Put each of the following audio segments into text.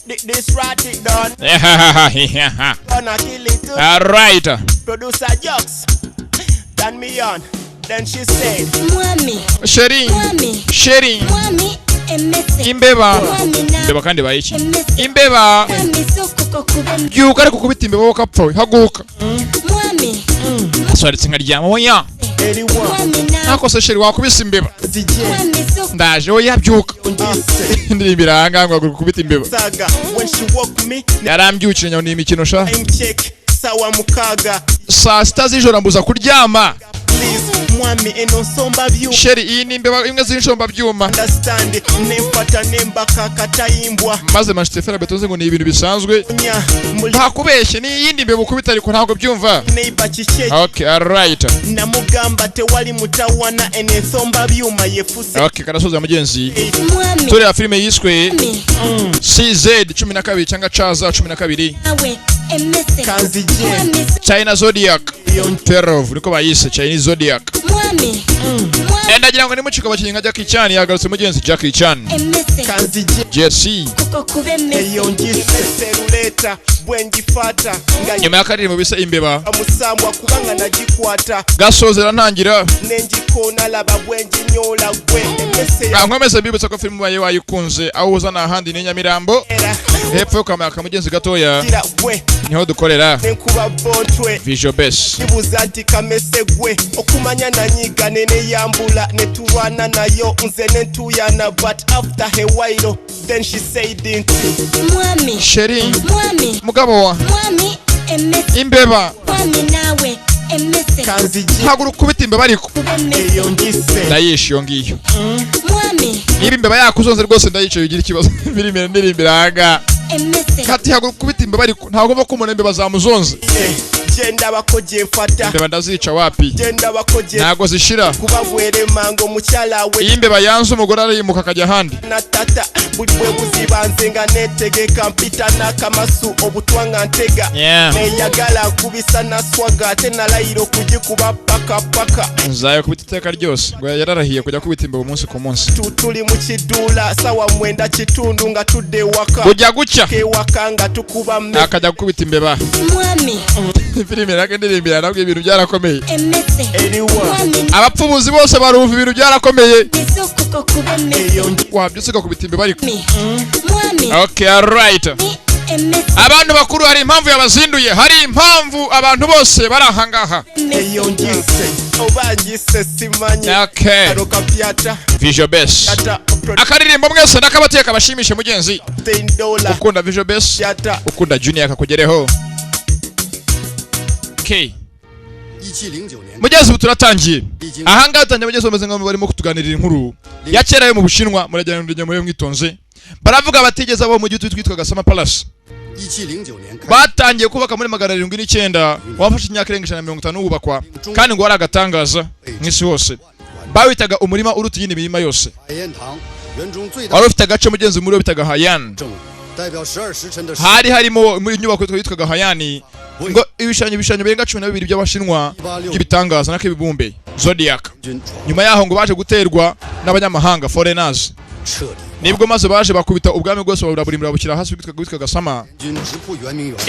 This rat it done. Gonna kill it too. All right. Producer Jux. Turn me on. Then she said, Mwami. Sheri. Mwami. Sheri. Mwami. Imbeba. Imbeba kandi bayiki. Imbeba. Mwami soko kubembe. Byuka ariko kubita imbeba wakapfa. Haguka. Mwami. Aswaritse nkaryama oya. Nako se Sheri wakubisa imbeba. Ndaje oya byuka. Ndimbira hanga ngo kubita imbeba. Yarambyukire nyawo ni imikino sha. Sawa mukaga. Saa sita z'ijoro mbuza kuryama. Mwami eno somba byuma. Sheri iyi ni imbeba imwe z'inshomba byuma. Understand nemfata nembaka katayimbwa. Maze Manchester betoze ngo ni ibintu bisanzwe. Ntakubeshye ni yindi imbeba ukubita ariko ntabwo byumva. Neighbor chiche. Okay, all right. Namugamba tewali mutawana ene somba byuma yefuse. Okay, karasoza mugenzi. Mwami. Turi ya filime yiswe CZ 12 cyangwa Chaza 12. China Zodiac. Terror niko bayise Chinese Zodiac. Mwami. Ndagira ngo nimucika abakinyi nka Jackie Chan yagarutse mugenzi Jackie Chan. Jesse. Nyuma y'akaririmbo bisa imbeba. Amusambwa kubanga nagikwata. Gasozera ntangira. Nenjikona laba bwenji nyola gwe. Nkomeze bibutsa ko filime baye wayikunze aho uzana ahandi ni Nyamirambo. Hepfo kamaka mugenzi gatoya. Niho dukorera. Visual Base. Ibuzanti kamese gwe okumanya nanyiga nene yambula netulwana nayo nze netuyana but after a while then she said it. Mwami. Sheri. Mwami. Mugabo wa. Mwami. Imbeba. Mwami nawe. Haguru kubita imbeba ariko. Ndayishi yo ngiyo. Mwami. Niba imbeba yakuzonze rwose ndayice bigira ikibazo. Biri ndirimbira hanga. Kati haguru kubita imbeba ariko ntabwo va ko umuntu imbeba zamuzonze. Genda bakoje mfata. Imbeba ndazica wapi? Genda bakoje. Nago zishira. Kubabwere mango mucyala we. Imbeba yanze umugore arimuka kajya handi. Na tata budwe buzibanze nga netegeka mpita nakamasu obutwanga ntega. Neyagala kubisa na swaga tena layiro kujikuba paka. Nzayo kubita iteka ryose. Ngo yararahiye kujya kubita imbeba umunsi ku munsi. Tuli mu kidula sawa mwenda kitundu nga tudde waka. Kujya gucya. Ke wakanga tukuba mme. Akajya kubita imbeba. Mwami. Filime yakendirimbira nabwo ibintu byarakomeye. Abapfubuzi bose barumva ibintu byarakomeye. Wabyutse kubita imbeba ariko. Okay, all right. Abantu bakuru hari impamvu yabazinduye. Hari impamvu abantu bose barahangaha. Okay. Visual Base. Akaririmbo mwese nakabateka bashimishe mugenzi. Ukunda Visual Base. Ukunda Junior akakugereho. Okay. Mugezi turatangiye. Ahanga utangiye mugezi bameze nko barimo kutuganirira inkuru. Ya kera yo mu Bushinwa murajyana ndijya muri mwitonze. Baravuga batigeze abo mu gihe twitwaga Sama Palace. Batangiye kubaka muri 709 wafashe imyaka 150 wubakwa kandi ngo waragatangaza mwisi hose. Bawitaga umurima uruta yindi mirima yose. Wari ufite agace mugenzi muri bitaga Hayan. Hari harimo muri nyubako twitwaga Hayani ngo ibishanye benga 12 by'abashinwa by'ibitangaza nakibibumbe Zodiac. Nyuma yaho ngo baje guterwa n'abanyamahanga foreigners. Nibwo maze baje bakubita ubwami bwose baburimbira bukira hasi bitwaga Sama.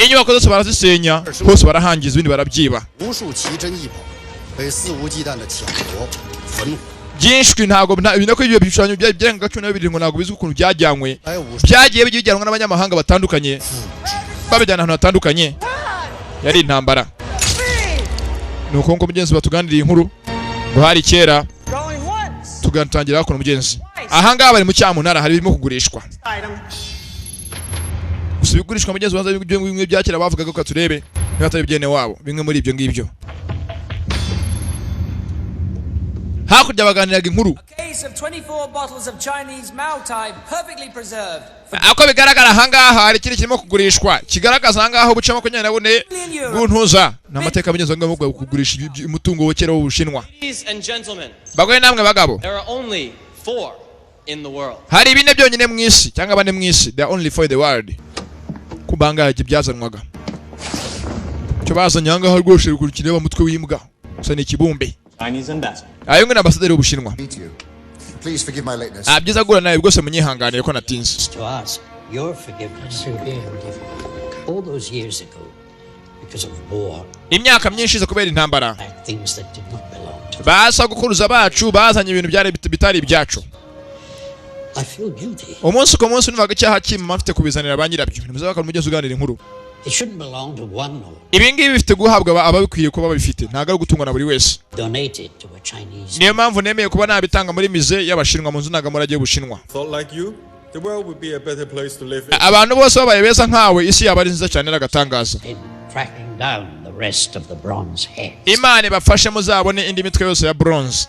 Inyubako zose barazisenya hose barahangiza ibindi barabyiba. Byinshi ntago binako ibyo bishushanyo byenga 12 ngo nago bizwi ukuntu byajyanywe. Byagiye bijyanwa n'abanyamahanga batandukanye. Babijyana ahantu hatandukanye. Yari intambara. Nuko ngo mugenzi batuganiriye inkuru ngo hari kera tugantangira ko mugenzi. Ahanga bari mu cyamunara hari birimo kugurishwa. Usibigurishwa mugenzi banza bimwe byakira bavugaga ko turebe n'atari byene wabo bimwe muri ibyo ngibyo. Hakurya baganiraga inkuru. Ako bigaragara hangaha hari kiri kirimo kugurishwa kigaragaza hangaho buca 24 guntuza n'amateka mugenzi ngo kugurisha umutungo wokera w'Ubushinwa. Bagwe namwe bagabo. Hari bine byonyine mwisi cyangwa bane mwisi. They are only for the world. Kubanga byazanwaga. Cyo bazanye hangaho rwose rukurikireba mutwe w'imbwa. Gusa ni kibumbe. Chinese ambassador. Ayungwe n'ambasaderi w'Ubushinwa. Please forgive my lateness. Abyiza gura nawe rwose munyihanganire ko natinze. your forgiveness. All those years ago, because of war, imyaka myinshi ize kubera intambara back things that did not belong to me. basa gukuruza bacu bazanye ibintu byari bitari ibyacu. I feel guilty. Umunsi ku munsi numvaga icyaha kimwe mfite kubizanira ba nyirabyo. Nimuzabaka mugeze uganira inkuru. It shouldn't belong to one or Ibi ngibi bifite guhabwa ababikwiye kuba babifite, ntago ari gutungwa na buri wese. donated to a Chinese. Niyo mpamvu nemeye kuba nabitanga muri mize y'abashinwa mu nzu ndangamurage y'Ubushinwa. Thought like you, the world would be a better place to live in. Abantu bose babaye beza nkawe, isi yaba ari nziza cyane n'agatangaza. In tracking down the rest of the bronze heads. Imana ibafashe muzabone indi mitwe yose ya bronze.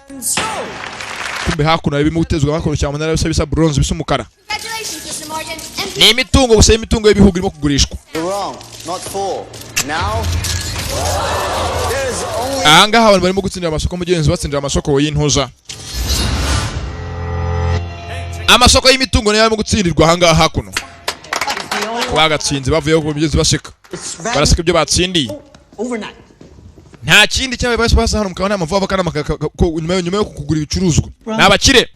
Kumbe hakuno ari bimutezwa hakuno cyane munara bisa bronze bisa umukara. Congratulations, Mr. Morgan. Ni imitungo gusa imitungo y'ibihugu irimo kugurishwa. You're wrong, not four. Now, there's only Ahangaha abantu barimo gutsindira amasoko mugenzi batsindira amasoko y'intuza. Amasoko y'imitungo niyo arimo gutsindirwa ahangaha hakuno. Bagatsinze bavuye ku mugenzi baseka. Baraseka ibyo batsindiye. Overnight. Nta kindi cyabaye basa hano mukabona amavuba bakana nyuma yo kugura ibicuruzwa. Nabakire.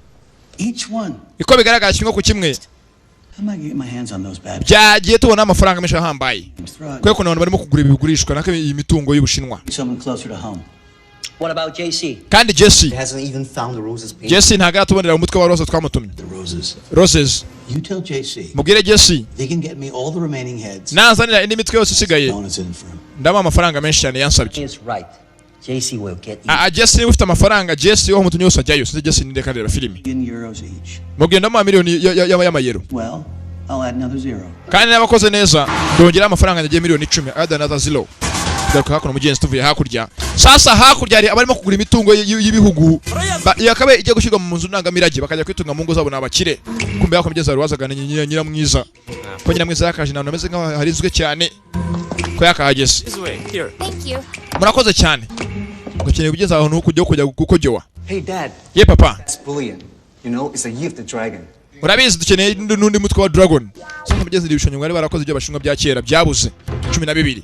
Each one. Iko bigaragara kimwe ku kimwe. How am I getting my hands on those bad Byagiye tubona amafaranga menshi ahambaye. throw Kweko n'abantu barimo kugura ibigurishwa naka imitungo y'Ubushinwa. someone closer to home? What about JC? Kandi Jesse, He hasn't even found the roses painted. Jesse ntago yatubonera umutwe wa rose twamutumye. The roses. Roses. You tell JC Mubwire Jesse, they can get me all the remaining heads. nazanira indi mitwe yose isigaye. Bonus in for him. Ndama amafaranga menshi cyane yansabye. He is right. JC will get you. Jesse niba ufite amafaranga, Jesse wo mutumye yose ajyayo. Sinzi Jesse ninde kandi filimi. In euros each. Mubwire ndama miliyoni y'amayero. Well, I'll add another zero. Kandi n'abakoze neza, ndongera amafaranga yagiye miliyoni 10. Add another zero. Garuka hakuno mugenzi tuvuye hakurya. Sasa hakurya ari abarimo kugura imitungo y'ibihugu. Yakabe ijye gushyirwa mu nzu ndangamirage bakajya kwitunga mu ngo zabo n'abakire. Kumbe yako mugezi warwazagana nyiramwiza. Ko nyiramwiza yakaje nawe ameze nkaho harizwe cyane. Ko yakahageze. Thank you. Murakoze cyane. Gukeneye kugeza aho kujya gukojowa. Hey, Dad, Ye papa. it's bullion. You know, it's a year of the dragon. Urabizi dukeneye n'undi mutwe wa dragon. Sasa mugezi ibishonyo ngari barakoze ibyo abashinwa bya kera byabuze 12.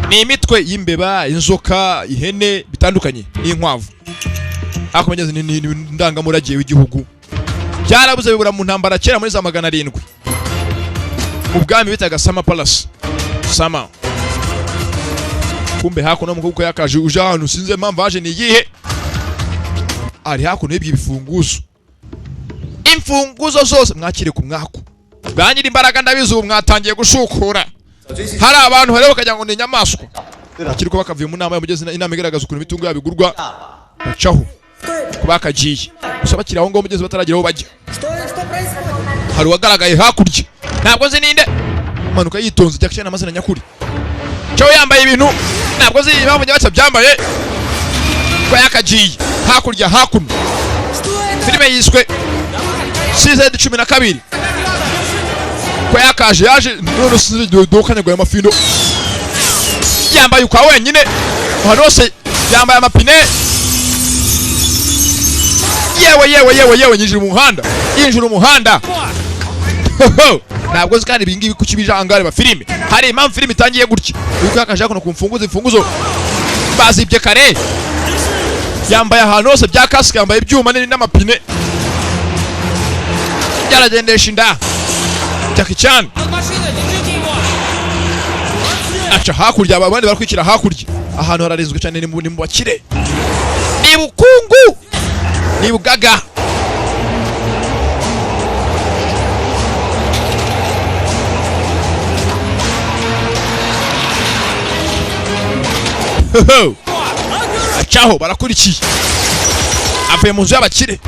Ni imitwe y'imbeba, inzoka, ihene bitandukanye n'inkwavu. Ako mugezi ni ndangamurage w'igihugu. Byarabuze bibura mu ntambara kera muri za 700. Ubwami bitaga Sama Palace. Sama. Kumbe hakuno mukuko yakaje uje ahantu sinze mpamvu aje ni yihe. Ari hakuno y'ibyo bifunguzo. Imfunguzo zose mwakire ku mwako. Bwanyira imbaraga ndabizi ubu mwatangiye gushukura. Hari abantu hareba kajya ngo ni nyamaswa. Akiri ko bakavuye mu nama y'umugezi inama igaragaza ukuntu imitungo yabigurwa. Bacaho. Kubakagiye. Gusa bakira aho ngo umugezi bataragira aho bajya. Hari wagaragaye hakurya. Ntabwo nzi ninde. Manuka yitonze cyakishe n'amazina nyakuri. Cyo yambaye ibintu ntabwo nzi impamvu nyabatsa byambaye. Ko yakagiye hakurya hakuno. Filime yiswe Season 12. Ko yakaje yaje none sinzi dokanyagwa amafindo. Yambaye ukwa wenyine. Hano hose yambaye amapine. Yewe yinjira mu muhanda. Ntabwo zikandi bingibi ku kibijangare ba filime. Hari impamvu filime itangiye gutya. Uko yakaje kuno kumfunguza imfunguzo. Bazibye kare. Yambaye ahantu hose bya kasike yambaye ibyuma n'amapine. Yaragendesha inda. Jackie Chan. Acha hakurya abandi barakwikira hakurya. Ahantu hararizwe cyane ni mu bakire. Ni bukungu. Ni bugaga. Achaho barakurikiye. Avuye mu nzu y'abakire.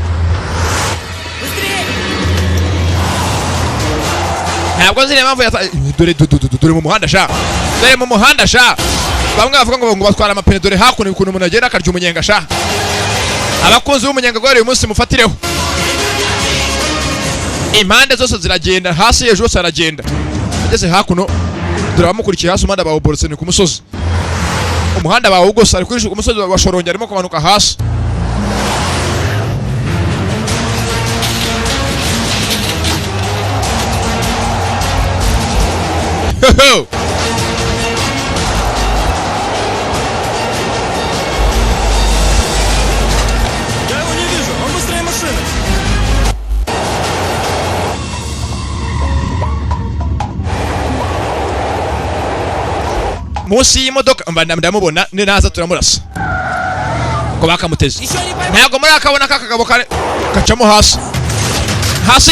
Ntabwo nzi impamvu dore mu muhanda sha. Dore mu muhanda sha. Bamwe bavuga ngo batwara amapine dore hakuno ukuntu umuntu agenda akarya umunyenga sha. Abakunzi b'umunyenga gwari uyu munsi mufatireho. Impande zose ziragenda hasi hejuru hose aragenda. Ageze hakuno dore bamukurikiye hasi umuhanda bawuborotse ni ku musozi. Umuhanda bawugose ari kuri umusozi wa Shorongi arimo kumanuka hasi. Я его не вижу, он быстрее машины. munsi y'imodoka mba ndamubona naza turamurasa ko bakamuteze ntabwo muri akabona kakagabo kacamo hasi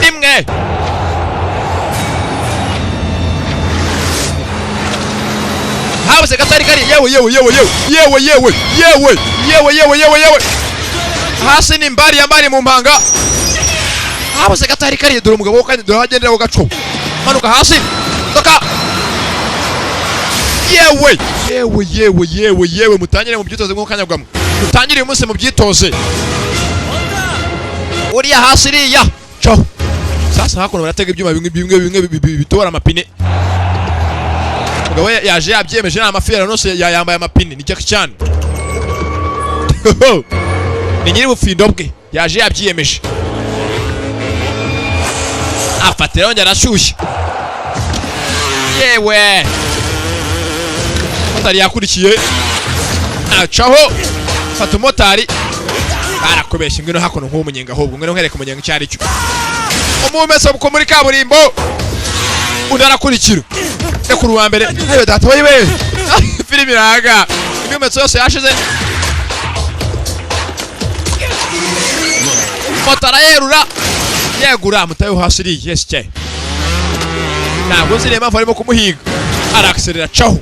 rimwe habuze gatari kari yewe hasi ni mbari yambari mu mpanga habuze gatari kari dore umugabo kandi dore hagendera ko gaco manuka hasi toka yewe mutangire mu byitoze nko kanyabwamo mutangire uyu munsi mu byitoze uriya hasi iriya cyo sasa hakuno baratega ibyuma bimwe bitora amapine umugabo yaje yabyemeje n'amafera nose yambaye amapine ni Jackie Chan ni nyiri bufindo bwe yaje yabyiyemeje afatira onja arashyushye yewe motari yakurikiye acaho fata umotari barakubeshya ngwino hakuno nk'umunyenga ahubwo ngwino nkereka umunyenga icyo ari cyo umumeso buko muri kaburimbo undi arakurikira ku ruwa mbere ayo data wewe filimi iraga imimeso yose yashize motara yegura mutayo hasi iri yes cye ntabwo nzi impamvu arimo kumuhiga arakserera caho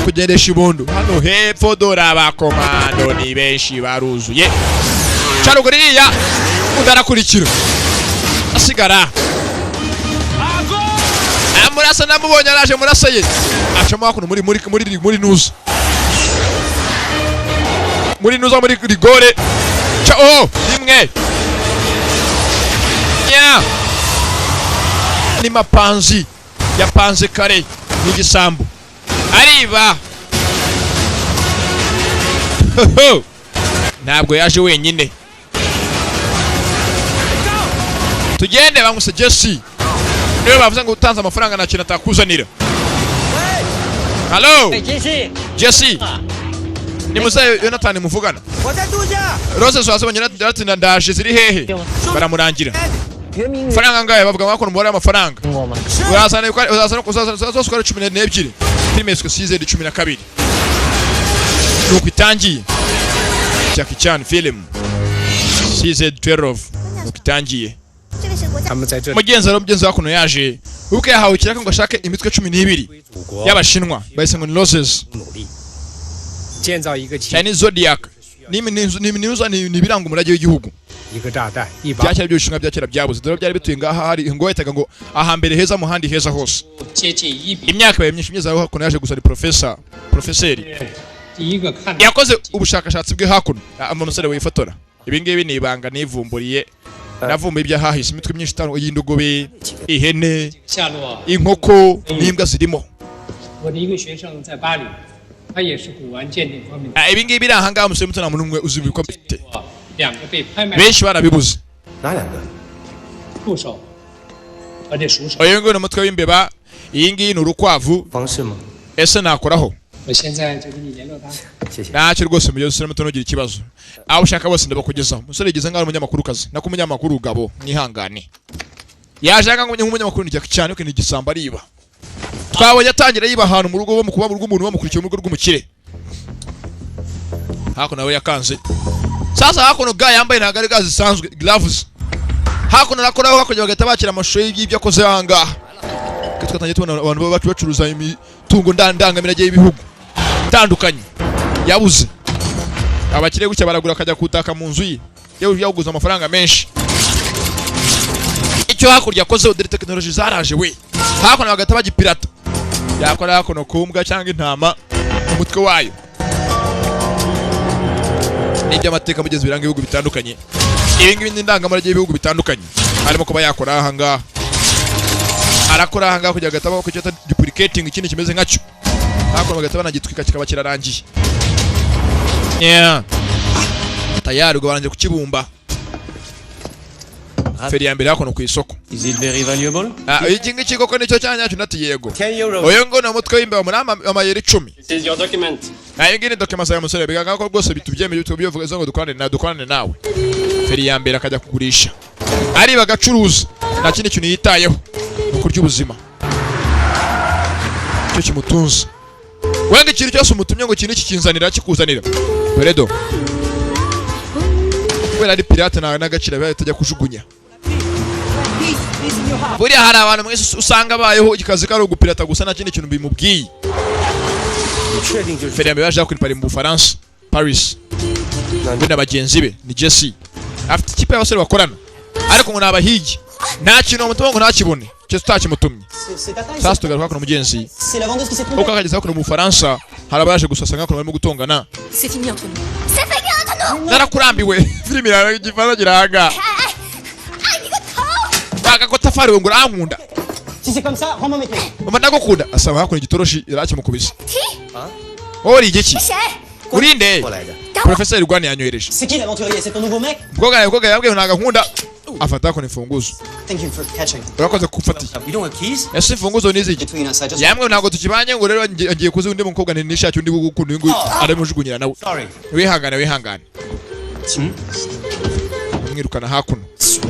kugendesha ibondo hano hepfo dore abakomando ni benshi baruzuye caruguriya udarakurikira asigara amurasa namubonye araje murasa ye acamo hakuno muri nuza muri rigore cao rimwe ni mapanzi yapanze kare n'igisambu ariba ntabwo yaje wenyine tugende bamuse Jesse niwe bavuze ngo utanze amafaranga nta kintu atakuzanira hello Jesse ni musaye Jonathan muvugana Rose so asabanye na ndaje ziri hehe baramurangira faranga ngaye bavuga ngo akora amafaranga urazana ko 12 filime yiswe CZ 12 nuko itangiye Jackie Chan film CZ 12 nuko itangiye mugenzi wakuno yaje ubuke yahawe kiraka ngo ashake imitwe 12 y'abashinwa bahise ngo ni Roses Chinese Zodiac ni biranga umurage w'igihugu byakera by'ubushinwa byakera byabuze dore byari bituye ngaha hari ngo yitaga ngo ahambere heza mu handi heza hose imyaka baye myinshi myiza hakuno yaje gusa ari professeri yakoze ubushakashatsi bwe hakuno amusore wifotora ibi ngibi ni ibanga nivumburiye navumbuye ibya hahise imitwe myinshi itanu y'indogobe ihene inkoko n'imbwa zirimo ibi ngibi biri aha ngaha umusore muto nta muntu umwe uzi ibiko mfite benshi barabibuze uyu nguyu ni umutwe w'imbeba iyi ngiyi ni urukwavu ese nakoraho ntacyo rwose mugihe usore muto nugira ikibazo aho ushaka bose ndabakugezaho umusore yigeze ngaho umunyamakurukazi nako umunyamakuru ugabo mwihangane yaje anga nk'umunyamakuru ni Jackie Chan uko ni igisambo ariba twabonye atangira yiba ahantu mu rugo mu kuba mu rugo umuntu bamukurikiye mu rugo rw'umukire hakuno nawe yakanze sasa hakuno ga yambaye ntagari gazi zisanzwe gloves hakuno nakoraho hakurya bagahita bakira amashusho y'ibyo akoze ahangaha twatangiye tubona abantu bacu bacuruza imitungo ndangamirage y'ibihugu itandukanye yabuze abakire gutya baragura akajya kutaka mu nzu ye yaguze amafaranga menshi icyo hakurya akoze udere technology zaraje we hakuno bagahita bagipirata yakora hakuno kumbwa cyangwa intama umutwe wayo n'ibyo amateka mugeze biranga ibihugu bitandukanye ibi ngibi ni ndangamarage y'ibihugu bitandukanye harimo kuba yakora aha ngaha arakora aha ngaha kugira agatabo ko cyata duplicating ikindi kimeze nkacyo hakuno bagataba nagitwika kikaba kirarangiye tayari ubwo baranje kukibumba feri ya mbere hakuno ku isoko Is it very valuable? iki ngiki koko nicyo cyanya cyo nati yego oyo ngo na mutwe w'imbe muri amayeri 10 This is your document. iyi ni document ya musore bigaga ko rwose bitubyemeye bivuga ngo dukorane nawe feri ya mbere akajya kugurisha ari bagacuruza nta kindi kintu yitayeho ukurya ubuzima nicyo kimutunze wanga ikintu cyose umutumye ngo kintu kikinzanira kikuzanira beredo kubera ari pirate n'agaciro bibaye tujya kujugunya buriya hari abantu mwese usanga bayeho igikazi kari ugupirata gusa nta kindi kintu bimubwiye Feriambe yaje kuri mu Bufaransa Paris na bagenzi be ni Jesse afite ikipe y'abasore bakorana ariko ngo nabahigi nta kintu umutungo ngo ntakibone cyo tutakimutumye sasa tugaruka kuno mugenzi uko akageza kuno mu Bufaransa harabaje gusasanga kuno barimo gutongana narakurambiwe filimi yaragifana giraga baka ko tafari ngo rankunda Si c'est comme ça, rends-moi mes clés. umana gukunda asaba hakuno igitoroshi yarakimukubise ori igiki urinde Professeur Rwani yanyohereje C'est qui l'aventurier? C'est ton nouveau mec? bwoga yabwiye ntaga nkunda afata ko nifunguzo Thank you for catching. urakoze kufatira You don't have keys? ese imfunguzo niziki Between us, I just... yamwe ntago tukibanye ngo rero ngiye kuzi undi mukobwa nishaki undi gukunda ngo aramujugunyira nawe Sorry. wihangane mwirukana hakuno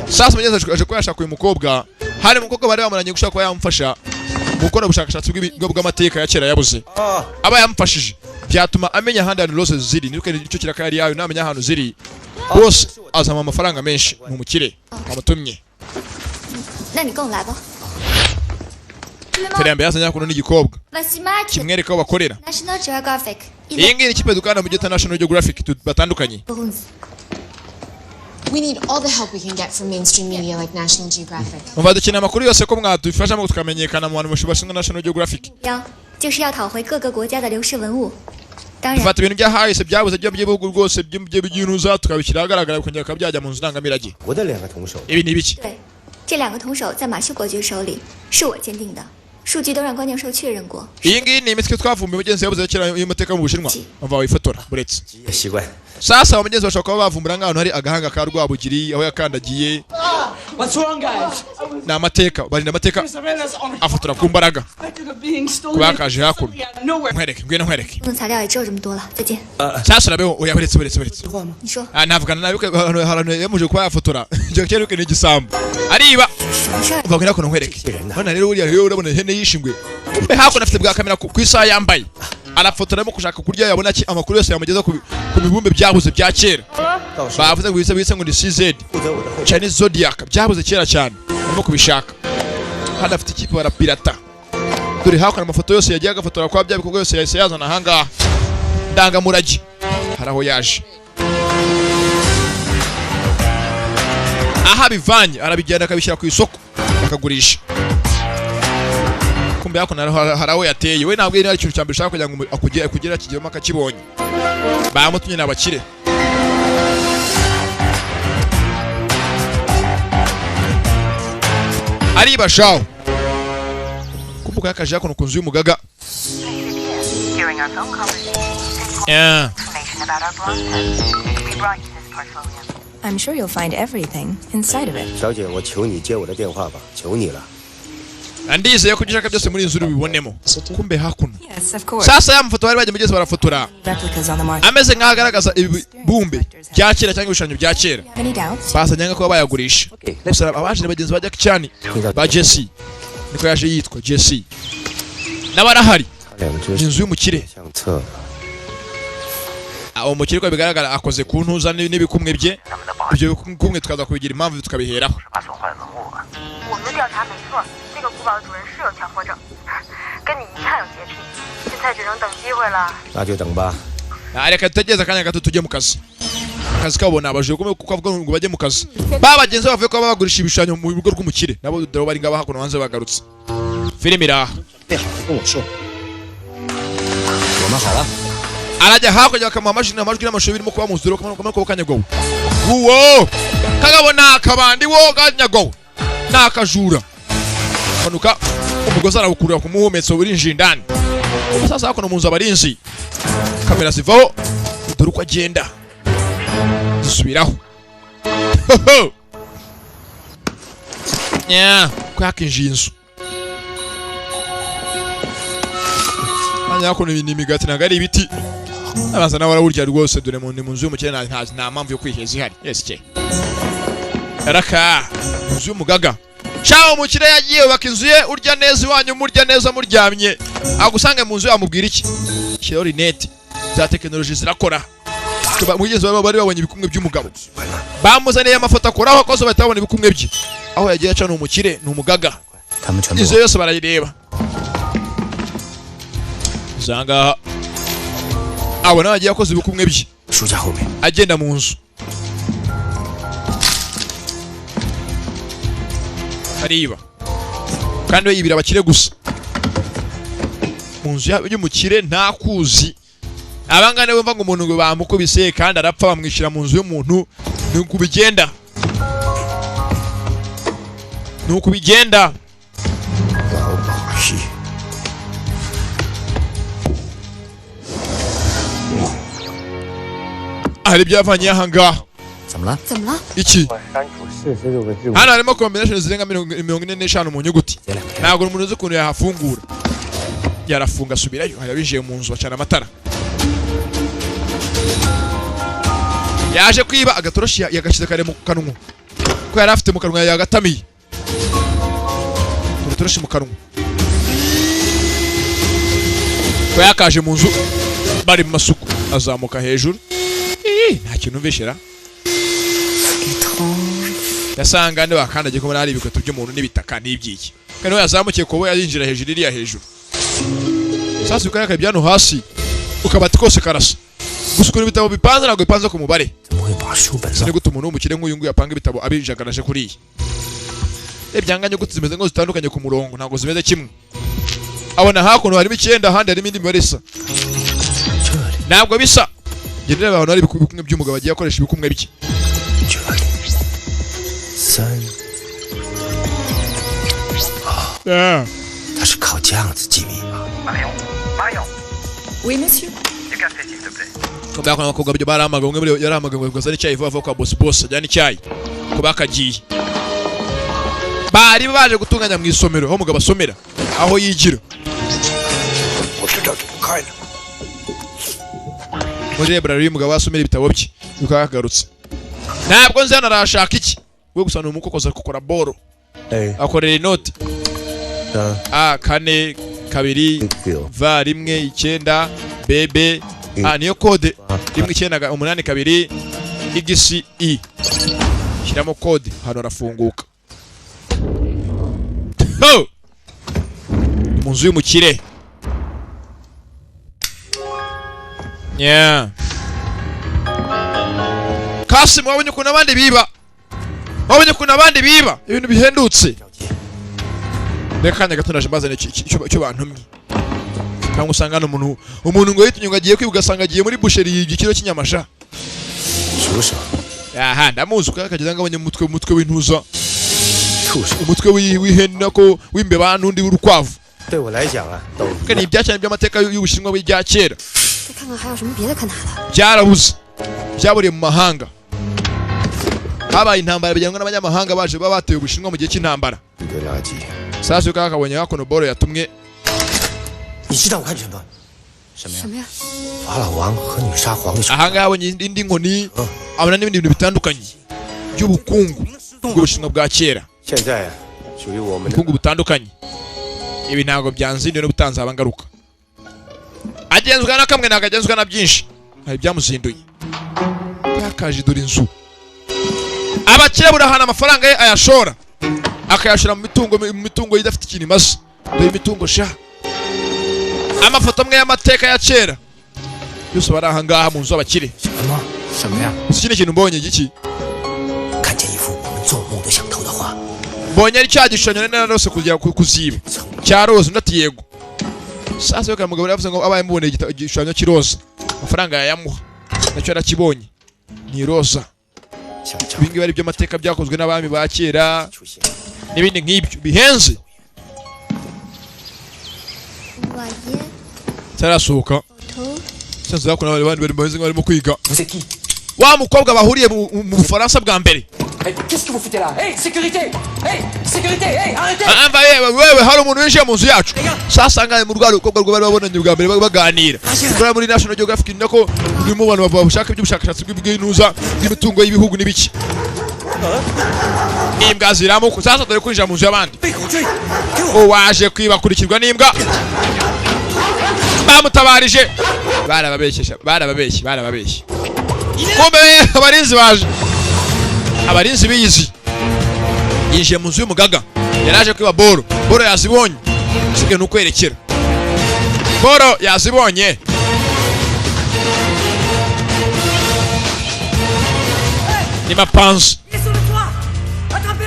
sasa mugeze aje ko yashaka uyu mukobwa hari umukobwa bari bamaranye gushaka ko yamufasha gukora ubushakashatsi bw'amateka ya kera yabuze aba yamufashije byatuma amenya ahandi hantu rose ziri niruke nicyo kirakari yawe namenya ahantu ziri bose azama amafaranga menshi mu mukire amutumye 那你跟我来吧。 Feriambe yazanye hakuno n'igikobwa Voici Mark, kimwereka aho bakorera National Geographic. iyi ngiyi ni ikipe dukana mu gihe National Geographic batandukanye We need all the help we can get from mainstream media like National Geographic. umva dukeneye amakuru yose ko mwadufasha mu tukamenyekana mu bantu bashinzwe National Geographic 标就是要讨回各个国家的流失文物。当然， dufata ibintu byahahise byabuze by'ibihugu rwose by'ibinuza tukabishyira ahagaragara bikongera bikabyajya mu nzu ndangamirage 我的2个同手 ibi ni ibiki 对，这2个同手在马修伯爵手里，是我鉴定的，数据都让关教授确认过。 iyi ngiyi ni imitwe twavumbuye mugenzi yabuze kera y'amateka mu Bushinwa umva wifotora buretse 习惯。 sasa abamugenzi bashobora kuba bavumbura nk'ahantu hari agahanga ka Rwabugiri aho yakandagiye What's wrong, guys? ni amateka barinda amateka afotora ku mbaraga kubakaje hakuno nkwereke ngwino nkwereke 用的材料也只有这么多了，再见。 sasa nabeho oya buretse 你说 navugana nawe ahantu yamuje kuba yafotora icyo cyari ni igisambo ariba 什么事儿？ umva ngwino hakuno nkwereke hano rero uriya rero urabona ihene yishingwe mbe hakuno afite bwa kamera ku isaha yambaye arafotora mu kushaka kurya yabona ki amakuru yose yamugeza ku bibumbe byabuze bya kera bavuze ngo bise ngo ni CZ Chinese Zodiac byabuze kera cyane arimo kubishaka hano afite ikipe barapirata dore hakuno amafoto yose yagiye agafotora kwa bya bikorwa yose yahise yazana ahangaha ndangamurage haraho yaje aha bivanye arabijyana akabishyira ku isoko akagurisha kumbe hakuno haraho yateye we ntabwo ari ikintu cyambere ushaka kugira ngo akugera kigiramo akakibonye bamutumye n'abakire aribashaho kumbuka yakaje hakuno ku nzu y'umugaga I'm sure you'll find everything inside of it. 小姐，我求你接我的电话吧，求你了。 andizeye ko ushaka byose muri inzu ubibonemo kumbe hakuno Yes, of course. sasa yamufoto bari bagiye mugeze barafotora Replicas on the market. ameze nk'aho agaragaza ibibumbe bya kera cyangwa ibishushanyo bya kera Any doubts? basanye nka kuba bayagurisha gusa abaje ni bagenzi ba Jack Chan ba Jesse niko yaje yitwa Jesse n'abarahari 两只 inzu y'umukire 相册， uwo mukire ko bigaragara akoze ku ntuza n'ibikumwe bye ibyo bikumwe tukaza kubigira impamvu tukabiheraho 我们的调查没错，这个古堡主人是有强迫症，跟你一样有洁癖，现在只能等机会了。 那就等吧。 reka tutegereze akanya gato tujye mu kazi akazi kabo ni abajura kuko avuga ngo bajye mu kazi babagenzi bavuye ko bagurisha ibishushanyo mu rugo rw'umukire nabo dore bari ngaba hakuno hanze bagarutse filimi iraha 跟我说，我们好了。 arajya hakurya bakamuha amajwi n'amashusho birimo kuba mu nzu kamwe ko kanyagwaho uwo kagabona akabandi wo kanyagwaho nakajura manuka umugozi arawukurira ku muhumetso urinjira indani umusaza hakuno mu nzu abarinzi kamera zivaho dore uko agenda zisubiraho ko yakinjiye inzu hanyuma hakuno ni imigati ntabwo ari ibiti abanza nawe arawurya rwose dore mu nzu y'umukire nta mpamvu yo kwiheza ihari yes cye raka inzu y'umugaga Shaho umukire yagiye baka inzu ye urya neza iwanyu murya neza muryamye agusange mu nzu yamubwira iki shiro rinete za technology zirakora mugeze bari babonye ibikumwe by'umugabo bamuzaniye amafoto akoraho akoze batabona ibikumwe bye aho yagiye aca n'umukire n'umugaga izo yose barayireba zanga abona yagiye akoze ibikumwe bye agenda mu nzu ariba kandi we yibira abakire gusa mu nzu y'umukire nta kuzi abangane bumva ngo umuntu ngo bamukubise kandi arapfa bamwishira mu nzu y'umuntu nuko bigenda hari byavanye ahangaha iki hano harimo combination zirenga 45 mu nyuguti ntabwo umuntu uzi ukuntu yahafungura yarafunga subirayo yabinjiye mu nzu bacana amatara yaje kwiba agatoroshi yagashize kare mu kanwa ko yari afite mu kanwa yagatamiye agatoroshi mu kanwa ko yakaje mu nzu bari mu masuku azamuka hejuru nta kintu mvishira yasanga ne bakandagiye ko ari ibikweto by'umuntu n'ibitaka n'ibyiki kandi we yazamukiye ko yinjira hejuru iriya hejuru sasa ukayaka byano hasi ukabati kose karasa gusukura ibitabo bipanze ntabwo bipanze ku mubare sine gutuma umuntu w'umukire nk'uyu nguyu apanga ibitabo abijagaraje kuri iyi ibyanganye gute zimeze ngo zitandukanye ku murongo ntabwo zimeze kimwe abona hakuno harimo 9 ahandi harimo indi mibare isa ntabwo bisa gendera abantu ari ibikumwe by'umugabo agiye akoresha ibikumwe bike Oui, monsieur. Ko bakora abakobwa byo baramaga umwe muri yaramaga ngo gazana icyayi vuba vuba kwa boss ajyana icyayi ko bakagiye bari baje gutunganya mu isomero aho umugabo asomera aho yigira muri library umugabo asomera ibitabo bye ukagarutse ntabwo nzi hano arashaka iki we gusa n'umukokoza gukora boro akorera inoti kane kabiri va rimwe 9 bebe niyo code rimwe 9 8 kabiri igisi i shiramo code hano arafunguka mu nzu y'umukire Kasim wabonye ukuntu abandi biba ibintu bihendutse nekanya gatonaje mbazane cyo bantumye cyangwa usanga no umuntu ngo yitunye ngo agiye kwibuga sanga agiye muri busheri igikiro cy'inyamasha ndamuzi ukakageza ngabonye umutwe w'intuza umutwe w'ihene ko w'imbeba n'undi w'urukwavu kandi ibyacyane by'amateka y'ubushinwa bw'ijya kera byarabuze byaburiye mu mahanga habaye intambara bijyanwa n'abanyamahanga baje bateye ubushinwa mu gihe cy'intambara sasa ukakabonye hakono boro yatumwe ahangaha abonye indi nkoni abona n'ibindi bintu bitandukanye by'ubukungu bw'ubushinwa bwa kera ubukungu butandukanye ibi ntabwo byanzindiwe no butanze abangaruka agenzwa na kamwe ntabwo agenzwa na byinshi hari byamuzinduye yakaje dore inzu abakire burahana amafaranga ye ayashora akayashira mu mitungo idafite ikintu imaze dore imitungo sha amafoto amwe y'amateka ya kera yose bari ahangaha mu nzu abakire ikindi kintu mbonye giki mbonye ari cya gishushanyo nene rose kujya kuziba cya roza undi yego sasa yo kamugabo yavuze ngo abaye muboneye igishushanyo cy'iroza amafaranga yayamuha nacyo arakibonye ni roza ibingi bari byo mateka byakozwe n'abami ba kera n'ibindi nk'ibyo bihenze tarasohoka sanze yakona abandi bari bameze barimo kwiga wa mukobwa bahuriye mu Bufaransa bwa mbere Qu'est-ce que vous foutez là? Hey, sécurité! Hey, sécurité! Hey, arrêtez! wewe hari umuntu winjiye mu nzu yacu sasa ngaye mu rwaro ukobwa rwo bari babonanye bwa mbere baganira kuri muri National Geographic ndako urimo abantu bashaka iby'ubushakashatsi bw'ibwinuza bw'imitungo y'ibihugu n'ibiki n'imbwa ziramuku sasa dore kwinjira mu nzu y'abandi waje kwibakurikirwa n'imbwa bamutabarije barababeshye kumbe abarinzi baje abarinzi biyizi yinjiye mu nzu y'umugaga yaraje kwiba boro yazibonye sike nukwerekera boro yazibonye ni mapanzu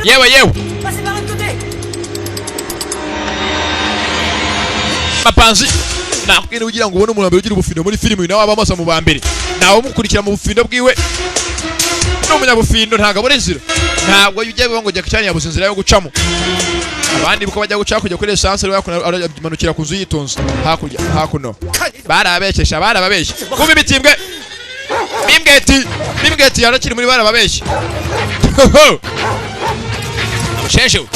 yewe mapanzi nakubwira ugira ngo ubone umuntu wambere ugira ubufindo muri filime nawe abamasa mu bambere nawe umukurikira mu bufindo bwiwe n'umunyabufindo ntago abone inzira ntabwo ujye ngo jya cyane yabuze inzira yo gucamo abandi buko bajya guca kujya kuri essence aramanukira ku nzu yitonze hakuno barababeshye kumbe ibitimbwe bimbweti yarakiri muri barababeshye Shenshu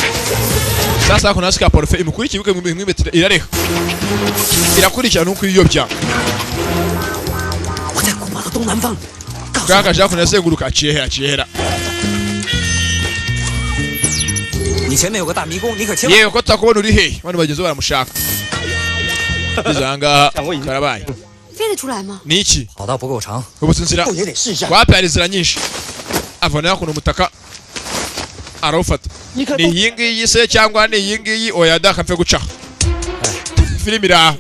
sasa kuna sika porfe imukurikiye uko mw'imetira irareha irakurikira nuko iyobya kaka jafu nasenguruka aciyehera yewe ko takubona uri hehe bano bagenzi baramushaka bizanga karabaye niki ubutsinzira wapi inzira nyinshi avana kuno mutaka arofata ni iyi ngiyi se cyangwa ni iyi ngiyi oya dakapfe guca filimi iraho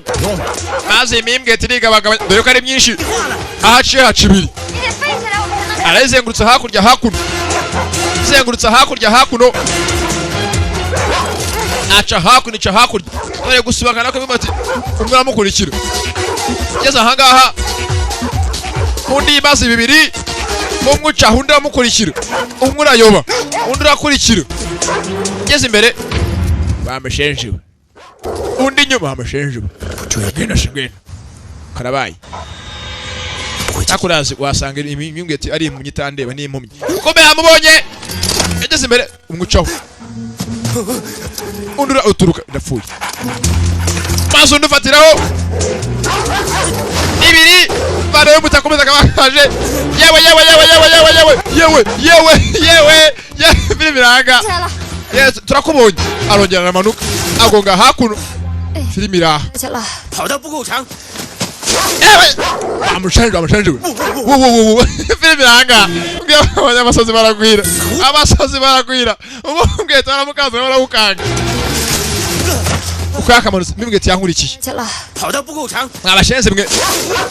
maze imimbweti rigabagaba dore ko ari myinshi ahaciye hacibiri arayizengurutse hakurya hakuno aca hakurya dore gusibangana ko bimati umwe aramukurikira ngeze ahangaha undi imaze bibiri umwe uca undi aramukurikira umwe urayoba undi urakurikira ngeze imbere bamushenjewe undi nyuma bamushenjewe genda karabaye takurazi wasanga imyungeti ari mu nyitandeba n'impumyi ukomeye amubonye ngeze imbere umwe ucaho undi uturuka ndapfuye maze undi ufatiraho ibiri bana yo mutakomeza kabakaje yewe biri biranga turakubonye arongera aramanuka agonga hakuno filimi iraha amushanjwe filimi iranga abasazi baragwira umubwete baramukaza barawukanga uko yakamanutse mibwete yankurikiye mwabashenze mwe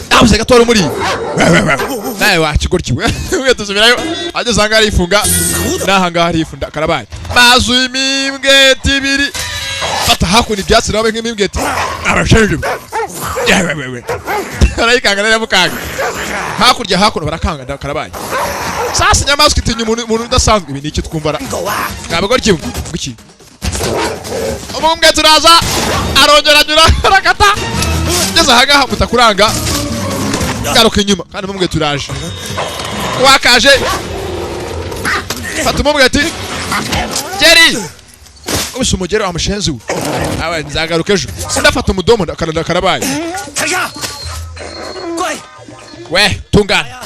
nabuze gatora muri nawe wakigorkiwe mibwete usubirayo ajya usanga arifunga n'ahangaha arifunda karabaye mazu imibwete ibiri fata hakuno ibyatsi nawe nk'imibwete abashenje arayikanga n'aramukanga hakuno barakanga karabaye sasa inyamaswa itinya umuntu udasanzwe ibi ni iki twumva ngabagorkiwe guki umwe turaza arongera anyura arakata ngeze ahangaha mutakuranga garuka inyuma kandi umwe turaje wakaje fata umwe ati Jerry ubise umugero amushenzi awe nzagaruka ejo ndafata umudomo karabaye we tungana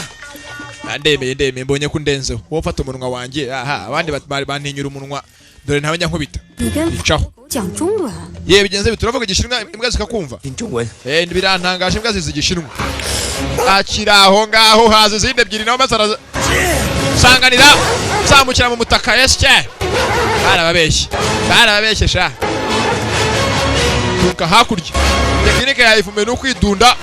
ndemeye mbonye ko ndenzeho wowe ufata umunwa wanjye abandi bantinyura umunwa dore ntawe njya nkubita icaho ye bigenze bituravuga igishinwa imbwa zikakumva birantangaje imbwa zizi igishinwa akiraho ngaho haza izindi ebyiri naho maze arasanganira zamukira mu mutaka yesye barababeshye sha tuka hakurya tekinike yayifume no kwidunda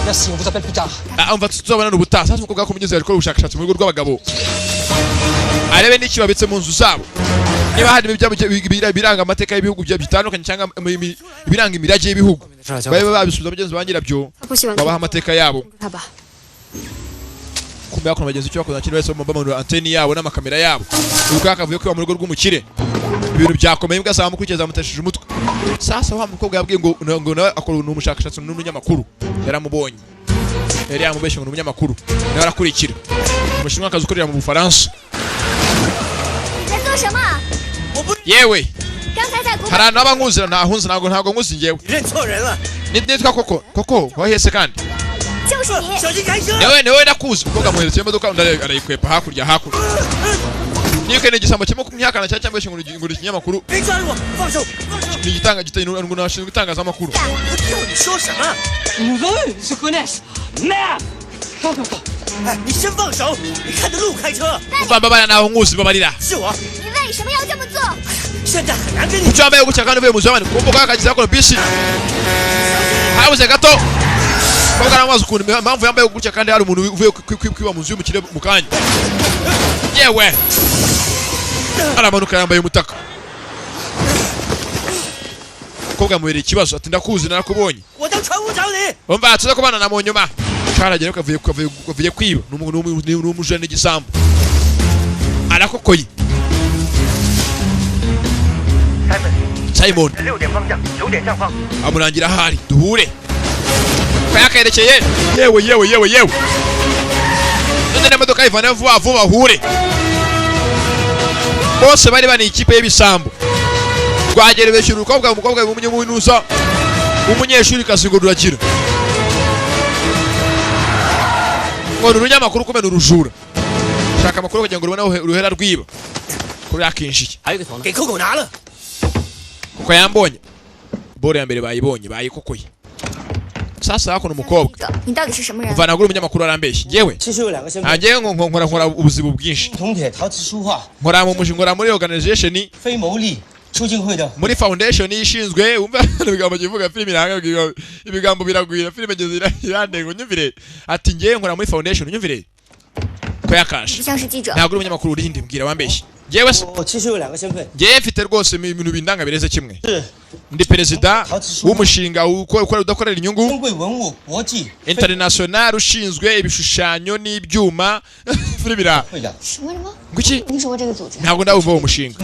Merci, on vous appelle plus tard. Umva tuzabana n'ubutaha sasa umukobwa ko mugeze ariko ubushakashatsi mu rugo rw'abagabo arebe n'iki babitse mu nzu zabo niba hari biranga amateka y'ibihugu bitandukanye cyangwa ibiranga imirage y'ibihugu babe babisubiza mugenzi bangira byo babaha amateka yabo kumbe yakona bagenzi cyo bakoze kintu wese mu anteni yabo n'amakamera yabo uko akavuye ko mu rugo rw'umukire ibintu byakomeye imbwa asaba mukurikiza amutashije umutwe sasa wa mukobwa yabwiye ngo nawe akora n'umushakashatsi n'umunyamakuru yaramubonye yari yamubeshye ngo n'umunyamakuru nawe arakurikira umushinwa akazi ukorera mu Bufaransa yewe hari abantu b'abanguzira ntahunze ntabwo nkuzi njyewe nitwa koko wahese kandi niwe ndakuzi umukobwa amuheretse imodoka undi arayikwepa hakurya niyo kene gisambo kirimo kumyakana cyangwa ngo ikinyamakuru ni gitanga gitanye ngo nashinzwe gutangaza amakuru baba naho nkuzi babarira ucyambaye gucya kandi uvuye mu zabane kumva kakagiza ko bisi habuze gato bagana amazi ukuntu impamvu yambaye gucya kandi hari umuntu uvuye kwiba mu nzu y'umukire mu kanya yewe aramanuka yambaye umutaka kobwa mubereye ikibazo ati ndakuzi narakubonye umva tuza kubana na mu nyuma karagera kavuye kwiba n'umujene n'igisambu arakokoye Simon amurangira ahari duhure kayakerekeye yewe none n'imodoka ivana vuba hure bose bari bani ikipe y'ibisambu rwagere beshyura umukobwa w'umunyamunuza umunyeshuri kasingurura gira ngo urunyamakuru kumena urujura shaka amakuru kugira ngo rubone uruhera rwiba kuri akinshi kuko yambonye bore ya mbere bayibonye bayikokoye sasa hako n'umukobwa mvana guru umunyamakuru arambeshye ngewe ngewe ngo nkora ubuzibu bwinshi nkora mu mushinga muri organization muri foundation ishinzwe umva ibigambo kivuga film iranga ibigambo biragwira film igeze irandengo nyumvire ati ngewe nkora muri foundation nyumvire ko yakashe ntabwo umunyamakuru urindi mbwira wambeshye ngewe ngewe mfite rwose ibintu bindanga bireze kimwe ndi perezida w'umushinga ukora udakorera inyungu international ushinzwe ibishushanyo n'ibyuma filibira nguki ntabwo ndabumva uwo mushinga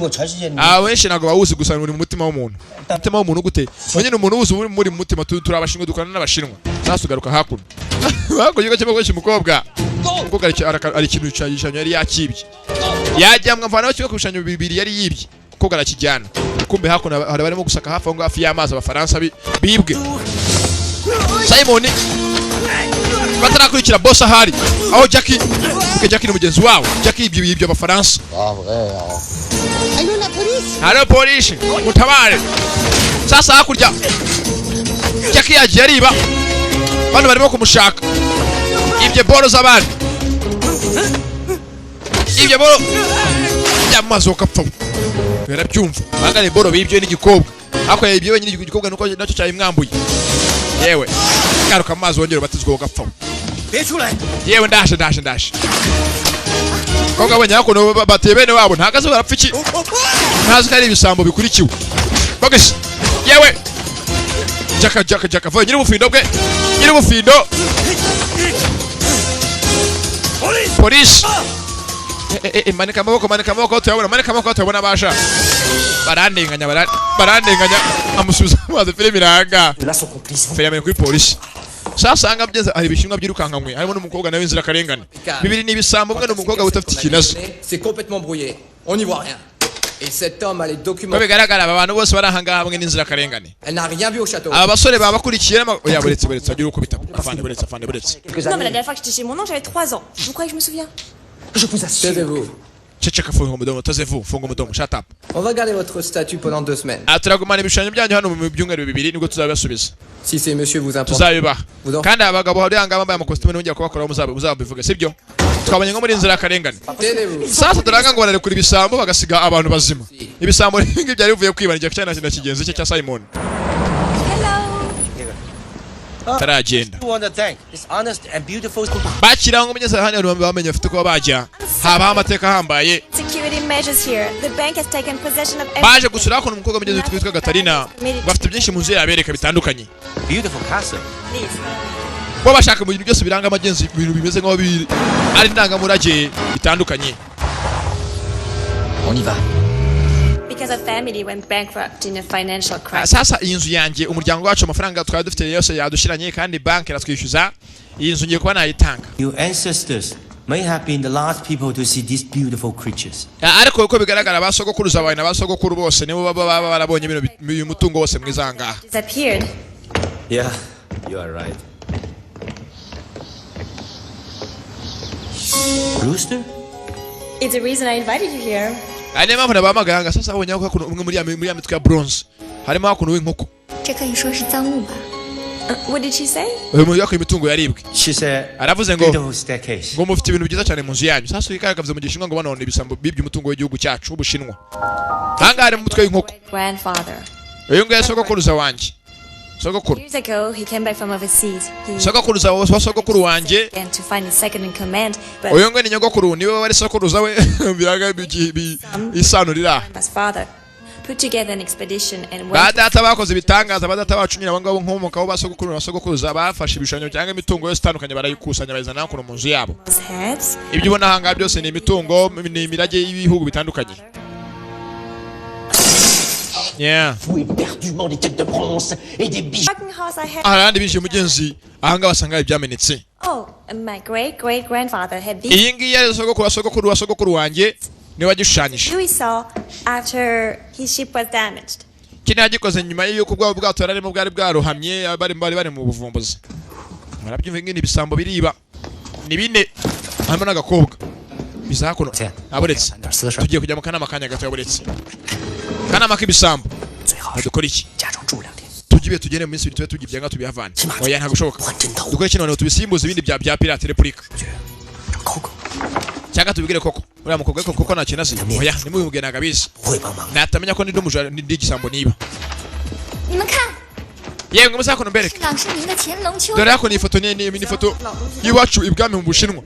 abenshi ntabwo bawuzi gusa muri mu mutima w'umuntu gute nyine umuntu uzi muri mu mutima turabashinga dukorana n'abashinwa sasa ugaruka hakuno bakoze cyo bakoze umukobwa ari ikintu cyayishanyo yari yakibye yajyamwe mvana cyo kubishanya bibiri yari yibye umukobwa arakijyana kumbe hakuno hari barimo gusaka hafi y'amazi abafaransa bibwe Simon batarakurikira boss ahari aho Jackie ni mugenzi wawe Jackie ibyo abafaransa Halo police mutabare sasa hakurya Jackie yagiye ariba bano barimo kumushaka ibyo boro z'abandi ibyo boro yamaze ukapfa barabyumva bagane boro bibyo n'igikobwa ako ibyo wenyine igikobwa nuko nacyo cyayimwambuye yewe karuka amazi wongera batizwe ugapfa yewe ndashe koga abanya ko bateye bene wabo ntagaze barapfa iki ntazi kari ibisambo bikurikiwe bagese yewe jaka vuye nyiri ubufindo bwe police manika amaboko tuyabona basha barandenganya amusubiza amazi filime iranga filime kuri polisi sasa anga byenza hari bishinwa byirukankanywe harimo n'umukobwa nawe inzira karengane bibiri nibisambo bwe n'umukobwa utafite ikinazo c'est complètement brouillé on n'y voit rien et cet homme a les documents bigaragara abantu bose barahanga hamwe n'inzira karengane elle n'a rien vu au château aba basore baba bakurikiye oya buretse agira ukubita afande buretse Non mais la dernière fois que j'étais chez mon oncle j'avais 3 ans. Vous croyez que je me souviens? Je vous assure. Taisez-vous. Shut up. On va garder votre statut pendant 2 semaines. Si ces messieurs vous importent. Kandi abagabo hari anga bambaye amakositimu n'ujya kubakora muzabivuga sibyo twabanye nko muri inzira karengane sasa turanga ngo barare kuri bisambo bagasiga abantu bazima ibisambo n'ibingi byari bivuye kwibanira cyane na kigenzi cye cya Simon taragenda bakira ngo munyeze hano abantu bamenye afite ko bajya haba amateka hambaye baje gusura ko umukobwa mugenzi twitwa Gatarina bafite byinshi mu nzu yabereka bitandukanye bo bashaka mu bintu byose biranga amagenzi ibintu bimeze nko ari ndangamurage bitandukanye on y va. Because a family went bankrupt in a financial crisis. Sasa iyi nzu yanjye umuryango wacu amafaranga twari dufite yose yadushiranye kandi bank iratwishyuza iyi nzu ngiye kuba nayitanga. Your ancestors may have been the last people to see these beautiful creatures. Ariko uko bigaragara basogokuruza abantu n'abasogokuru bose nibo baba barabonye bino mutungo wose mwizanga. Disappeared. Yeah, you are right. Rooster? It's the reason I invited you here. Ane mpamvu nabamaganga sasa abonye ko kuno umwe muri ya mitwe ya bronze harimo hakuno w'inkoko. 这可以说是赃物吧。 What did she say? Uyu muntu yakwiye imitungo yaribwe. She said, aravuze ngo ngo mufite ibintu byiza cyane mu nzu yanyu. Sasa uyikagavuze mu gishinwa ngo banone ibisambo bibye umutungo w'igihugu cyacu w'Ubushinwa. Hangare mu mutwe w'inkoko. Grandfather. Uyu ngo yasogokuruza wanje. Sogokuru. Years ago, he came back from overseas. Sogokuruza wa sogokuru wanje. And to find his second in command. But uyu ngo ni nyogokuru niwe wari sogokuruza we biraga isano rira. His father put together an expedition and went. Data bakoze ibitangaza badata bacu nyina bangabo nkomoka aho basogokuru na sogokuruza bafashe ibishushanyo cyangwa imitungo yose itandukanye barayikusanya bayizana kuno mu nzu yabo. Ibyo ubona hanga byose ni imitungo ni imirage y'ibihugu bitandukanye. Yeah. Éperdument des têtes de bronze et des bijoux. Arandi bije mugenzi ahanga basanga ibyamenetse. Oh, my great grandfather had these. Iyi ngiyi yari sogokuru wanje ni wagishushanyije. We saw after his ship was damaged. Kino yagikoze nyuma y'uko bwato yararimo bwari bwarohamye bari mu buvumbuzi. Murabyumva ngene ibisambo biriba. Ni bine hamwe n'agakobwa. Bizakono aboretse. Tugiye kujya mu kanama kanya gato yaboretse. Kanama k'ibisambo. Dukora iki? Tugiye tugene mu minsi bitwe tugibyanga tubihavana. Oya nta gushoboka. Dukora iki none tubisimbuza ibindi bya Pirate Republic. Cyangwa tubigire koko. Uriya mukobwa koko nta kinasi. Oya nimubwire nagabizi. Natamenya ko ndi umuja ndi gisambo niba. Yewe ngo musakono mbereke. Dore yako ni ifoto ni foto y'iwacu ibwami mu Bushinwa.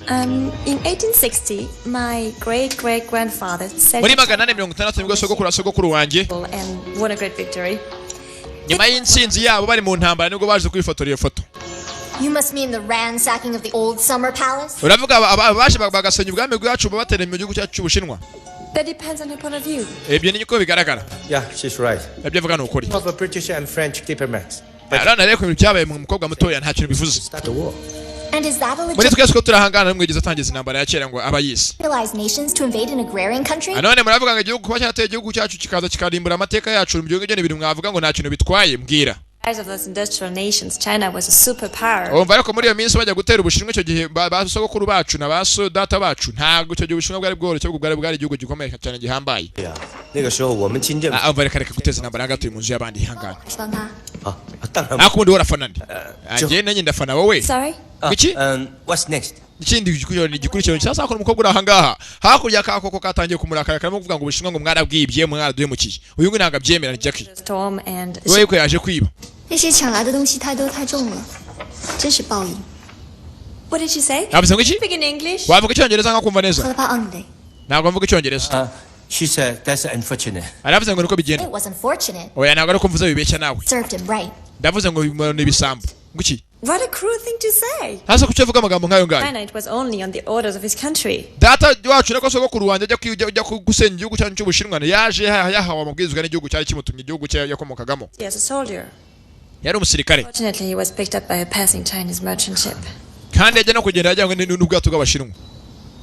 In 1860, my great-grandfather said muri 860 nibwo sogokuru wanje and won a great victory. Nyuma y'insinzi yabo bari mu ntambara nibwo baje kwifotora iyo foto. You must mean the ransacking of the old summer palace? Uravuga abaje bagasenya ubwami bwacu babatera mu gihugu cyacu cy'Ubushinwa. That depends on her point of view. Ebyo ni niko bigaragara. Yeah, she's right. Ebyo vuga n'ukuri. Of a British and French diplomats. Arana reko byabaye mu mukobwa mutoya nta kintu bivuze. And is that a muri twese ko turahangana n'umwegeza atangiza intambara ya kera ngo abayisi. Civilized nations to invade an agrarian country? Anone muravuga ngo igihugu kuba cyateye igihugu cyacu kikaza kikarimbura amateka yacu mu gihugu n'ibintu mwavuga ngo nta kintu bitwaye mbwira. As of those industrial nations, China was a superpower. Umva ariko muri iyo minsi bajya gutera Ubushinwa icyo gihe basogokuru bacu na baso data bacu ntago icyo gihe Ubushinwa bwari bworoshye bwari igihugu gikomeye cyane gihambaye. Umva reka guteza intambara hagati mu nzu y'abandi ihangana. Akundi warafana ndi. Anje nanjye ndafana wowe. Sorry? Biki? What's next? Ikindi gikurikirano sasa akora umukobwa uri ahangaha hakurya kakoko katangiye kumurakara karimo kuvuga ngo Ubushinwa ngo mwarabwibye mwaraduhemukiye uyu ngo nanga byemera ni Jackie wewe ko yaje kwiba 那些抢来的东西太多太重了，真是报应。 What did she say? Speak in English. Wavuga icyongereza nkakumva neza. Ntabwo mvuga icyongereza. She said that's unfortunate. Aravuze ngo niko bigenda. It was unfortunate. Oya ntabwo ari ko mvuze bibeshya nawe. Served him right. Ndavuze ngo ni ibisambo. Nguki? What a cruel thing to say. Hasa kuchevuga amagambo nkayo ngayo. China, it was only on the orders of his country. Data wacu nako sogokuru wanje ajya gusenya igihugu cyacu cy'Ubushinwa yaje yahawe amabwizwa n'igihugu cyari kimutumye igihugu cye yakomokagamo. Yes, a soldier. Yari umusirikare. Fortunately, he was picked up by a passing Chinese merchant ship. Kandi ajya no kugenda ajyanywe n'ubwato bw'Abashinwa.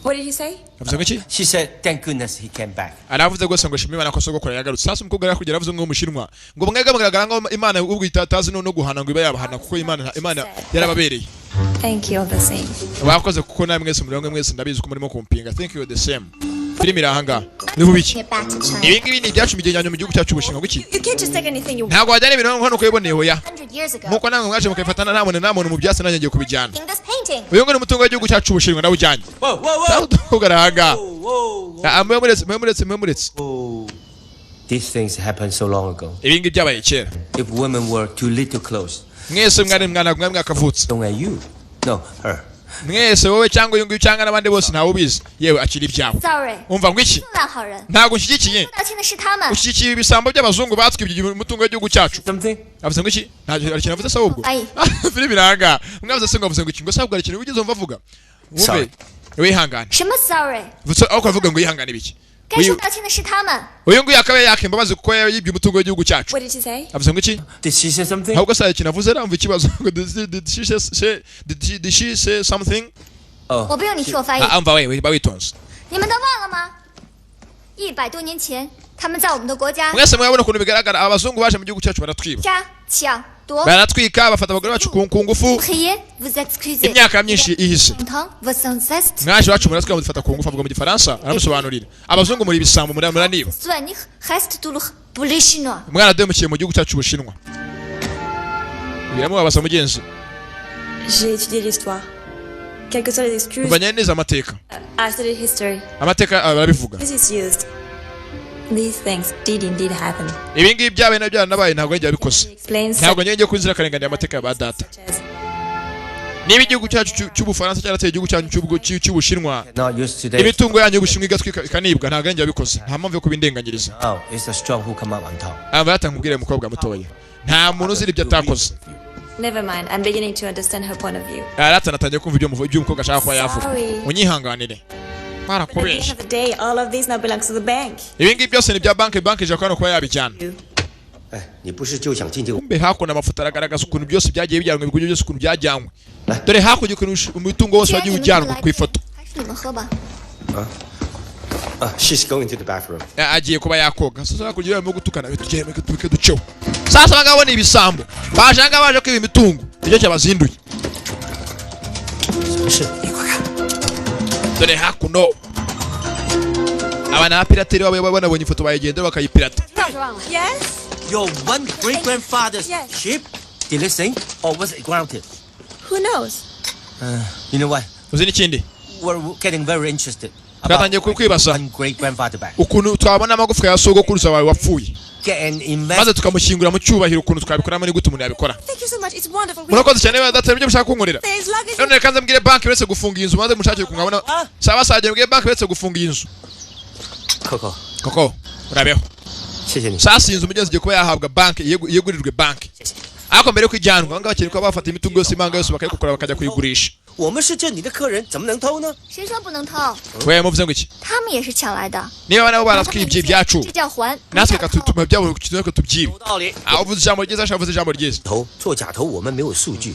What did he say? She said thank goodness he came back. Aravuze gose ngo shimwe Imana ko sogokuru yagarutse. Sasa umukobwa yakugera avuze ngo Umushinwa ngo mwega mugaragara ngo Imana ubwo itatazi no guhana ngo iba yabahana kuko Imana yarababereye. Thank you all the same. Bakoze kuko namwe mwese muri mwese ndabizi ko murimo kumpinga. Thank you the same. Filimi irahanga. Ni bubiki. Ibi ngibi ni byacu migenyanyo mu gihugu cyacu Ubushinwa guki. You can't just take anything you want. Ntabwo wajyana ibintu nk'uko ukubiboneye hoya. Nkuko namwe mwaje mukifatana nta muntu mu byase nanjye ngiye kubijyana. Uyu ngo ni umutungo w'igihugu cyacu Ubushinwa nawujyanye. Garahanga. Memuretse. These things happened so long ago. Ibi ngibi byabaye kera. If women were too little close. Mwese mwana mwakavutse. Don't are you? No, her. Mwese wowe cyangwa uyu nguyu cyangwa n'abandi bose ntawe ubizi yewe akiri ibyawe. Umva ngo iki? Ntabwo nshyigikiye. Ushyigikiye ibisambo by'abazungu batwibye umutungo w'igihugu cyacu. Avuze ngo iki? Ntabwo ari kinavuze sawa ubwo. Filimi iranga. Mwavuze se ngo avuze ngo iki? Ngo sabwa ari kintu wigeze umva avuga. Wumve. Wihangane. 什么 sorry？ Vuze aho kuvuga ngo yihangane ibiki? 该说道歉的是他们。 Uyu nguyu akabe yakimbabazi kuko yibye umutungo w'igihugu cyacu. What did she say? Avuze ngo iki? Did she say something? Ahubwo se kinavuze ramva ikibazo ngo did she say something? 我不用你替我翻译。 Amva wewe bawitonze. 你们都忘了吗？100多年前，他们在我们的国家 Mwese mwabona ukuntu bigaragara abazungu baje mu gihugu cyacu baratwiba. 杀、抢、夺。baratwika bafata abagore bacu ku ngufu imyaka myinshi ihise mwaje wacu muratwika mudufata ku ngufu avuga mu gifaransa aramusobanurira abazungu muri bisambo muri niba umwana demukiye mu gihugu cyacu Bushinwa biramubabaza mugenzi. J'ai étudié l'histoire. Quelles que soient les excuses. Ubanye neza amateka. I studied history. Amateka barabivuga. This is used. These things did indeed happen. Ibi ngibi byabaye na byanabaye ntabwo njye abikoze. Ntabwo njye kwinzira karengane amateka ya badata. Niba igihugu cyacu cy'Ubufaransa cyarateye igihugu cyacu cy'Ubushinwa. Imitungo yanyu y'Ubushinwa igatwika ikanibwa ntabwo njye abikoze. Nta mpamvu yo kubindenganyiriza. Abatanga kubwira umukobwa mutoya. Nta muntu uzira ibyo atakoze. Never mind, I'm beginning to understand her point of view. Aratanatanye kumva ibyo umukobwa ashaka ko yavuga. Unyihanganire. Barakubesha. All of this now belongs to the bank. Ibi ngibi byose ni bya banki je kwano kwa yabijyana. Kumbe hakuna amafoto aragaragaza ukuntu byose byagiye bijyanwa ibigujo byose ukuntu byajyanwe. Dore hakurya ukuntu umutungo wose wagiye ujyanwa ku ifoto. She's going to the bathroom. Agiye kuba yakoga. Sasa hakurya barimo gutukana bitugeye tubike duceho. Sasa bagabo ni ibisambo. Bajanga baje kwiba imitungo. Icyo cyabazinduye. Dore hakuno. Abana pirateri babonye ifoto bayigendera bakayipirata. Yes. Your one great grandfather's ship? Did it sink or was it grounded? Who knows? You know what? Uzi n'ikindi? We're getting very interested. Katangiye kwibaza. Great grandfather back. Ukuntu twabona amagufwa ya sogokuruza wawe wapfuye. Maze tukamushyingura mu cyubahiro ukuntu twabikora muri gute umuntu yabikora. Murakoze cyane badatse ibyo mushaka kunkorera. None kanze mbwire banki uretse gufunga inzu maze mushakire kungabona. Saba saje mbwire banki uretse gufunga inzu. Koko urabeho. Sasa inzu mugenzi giye kuba yahabwa banki yegurirwe banki. Ariko mbere yo kwijyanwa ngaba cyane ko bafata imitungo yose imanga yose bakayikora bakajya kuyigurisha. 我们是这里的客人，怎么能偷呢？谁说不能偷？ we muvuze ngo iki？ 他们也是抢来的。 niba nabo baratwibye ibyacu 这叫还。 natwe katutuma byabo kintu ko tubyibe. Avuze ijambo ryiza shavuze ijambo ryiza. 做假头我们没有数据。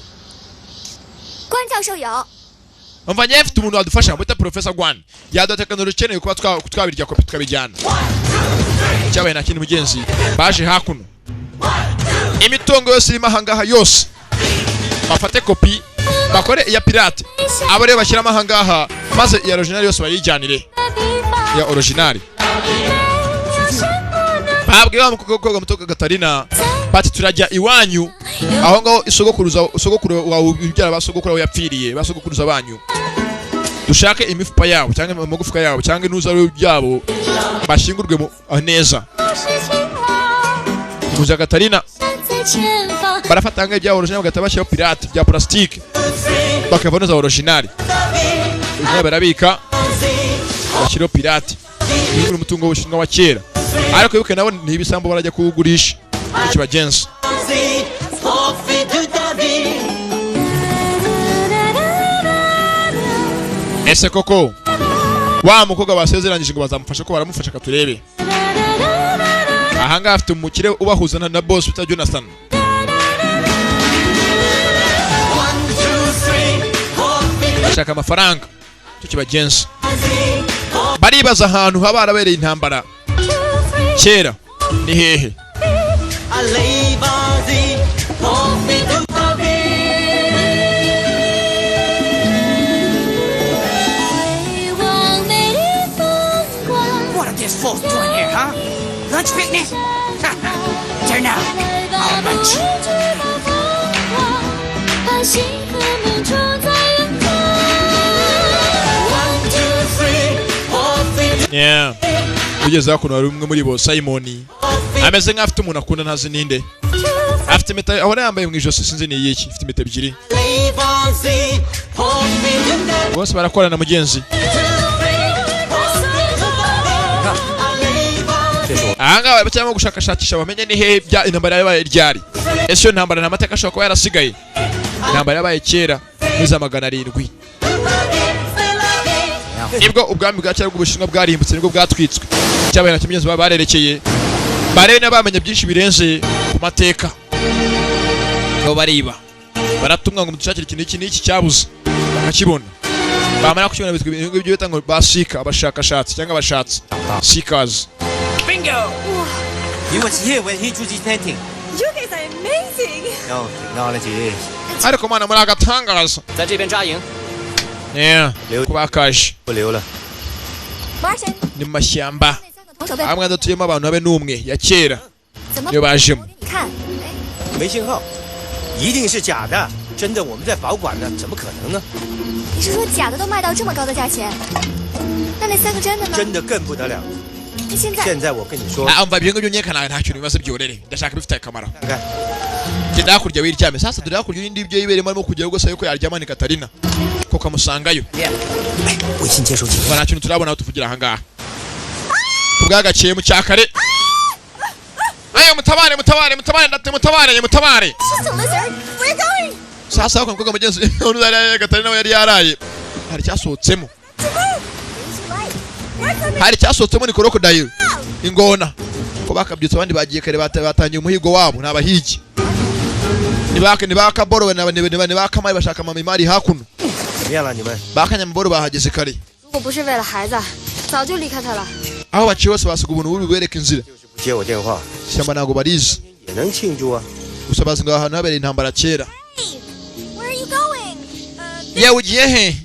关教授有。 umva njye mfite umuntu wadufasha mwita Professor Gwan yaduha tekinoloji ikeneye kuba twabirya kopi tukabijyana. Cyabaye nta kintu mugenzi baje hakuno imitungo yose irimo ahangaha yose bafate kopi bakore iya pirate abo rero bashyira ahangaha maze iya original yose bayijyanire ya original. Babwe wa mukobwa muto Gatarina bati turajya iwanyu aho ngaho isogokuru wawe ubyara basogokuru wawe yapfiriye basogokuruza banyu dushake imifupa yabo cyangwa amagufwa yabo cyangwa intuza byabo bashingurwe mu neza. Kuza Gatarina barafatanga ibya original bagatabashyiraho pirate bya plastique bakavanoza original barabika bashyiraho pirate ni umutungo w'Ubushinwa wa kera ariko yuko nabo ni ibisambo barajya kugurisha icyo bagenza. Ese koko wa mukobwa basezeranyije ngo bazamufasha ko baramufasha katurebe ahanga afite umukire ubahuza na boss uta Jonathan. Ashaka amafaranga cyo kibagenza baribaza ahantu haba harabereye intambara kera ni hehe. What are these fools doing here, huh? Lunch picnic? Turn out. Our lunch. Yeah. Ugeze hakuno hari umwe muri bo Simon ameze nk'afite umuntu akunda ntazi ninde afite impeta ahora yambaye mu ijosi sinzi ni yiki afite impeta ebyiri bose barakorana mugenzi. Ahanga bacyamo gushakashakisha bamenye ni hehe bya intambara yabaye ryari. Ese yo ntambara nta mateka ashobora kuba yarasigaye. Intambara yabaye kera niza 700. Nibwo ubwami bwa cyangwa ubushinwa bwarimbutse nibwo bwatwitswe. Cyabaye na kimenyezo barerekeye. Bare n'abamenye byinshi birenze ku mateka. Ko bariba. Baratumwa ngo mudushakire ikintu iki n'iki cyabuze. Bakakibona. Bamara kukibona bitwe ibyo bita ngo basika abashakashatsi cyangwa abashatsi. Seekers. Bingo! He was here when he drew this painting. You can guys are amazing. No technology. ariko mwana muri agatangaza 在这边扎营。 yeah kubakaje 不留了。 Martin， ni mu mashyamba 同手被 hamwe adatuyemo abantu habe n'umwe ya kera 怎么 niyo bajemo 你看， 没信号，一定是假的。真的我们在保管呢，怎么可能呢？ 你是说假的都卖到这么高的价钱？那3个真的呢？ 真的更不得了。 那现在 现在我跟你说， umva ibyo ngibyo nyekana nta kintu bimaze byorere ndashaka bifite akamaro 看看， genda hakurya wiryame sasa dore hakurya y'indi ibyo yiberemo arimo kujyayo gusa yuko yaryama ni Katarina ko kamusangayo 微信接收器。 nta kintu turabona aho tuvugira aha ngaha kubwagaciye mu cyakare ayo mutabare Sister Lizard, where are you going? sasa ko mukobwa mugenzi undi Katarina we yari yaraye hari cyasohotsemo hari cyasohotsemo ni crocodile ingona ko bakabyutse abandi bagiye kare batangiye umuhigo wabo nabahigi nibaka boro nibaka mai bashaka mamimari hakuno 怎么样了你们？ bakanyamaboro bahageze kare 如果不是为了孩子，早就离开他了。 aho baciye bose basiga ubuntu buri bereka inzira 不接我电话， shyamba ntago barizi 也能庆祝啊。 gusa bazi ngo ahantu habereye intambara kera Where are you going? yewe ugiye he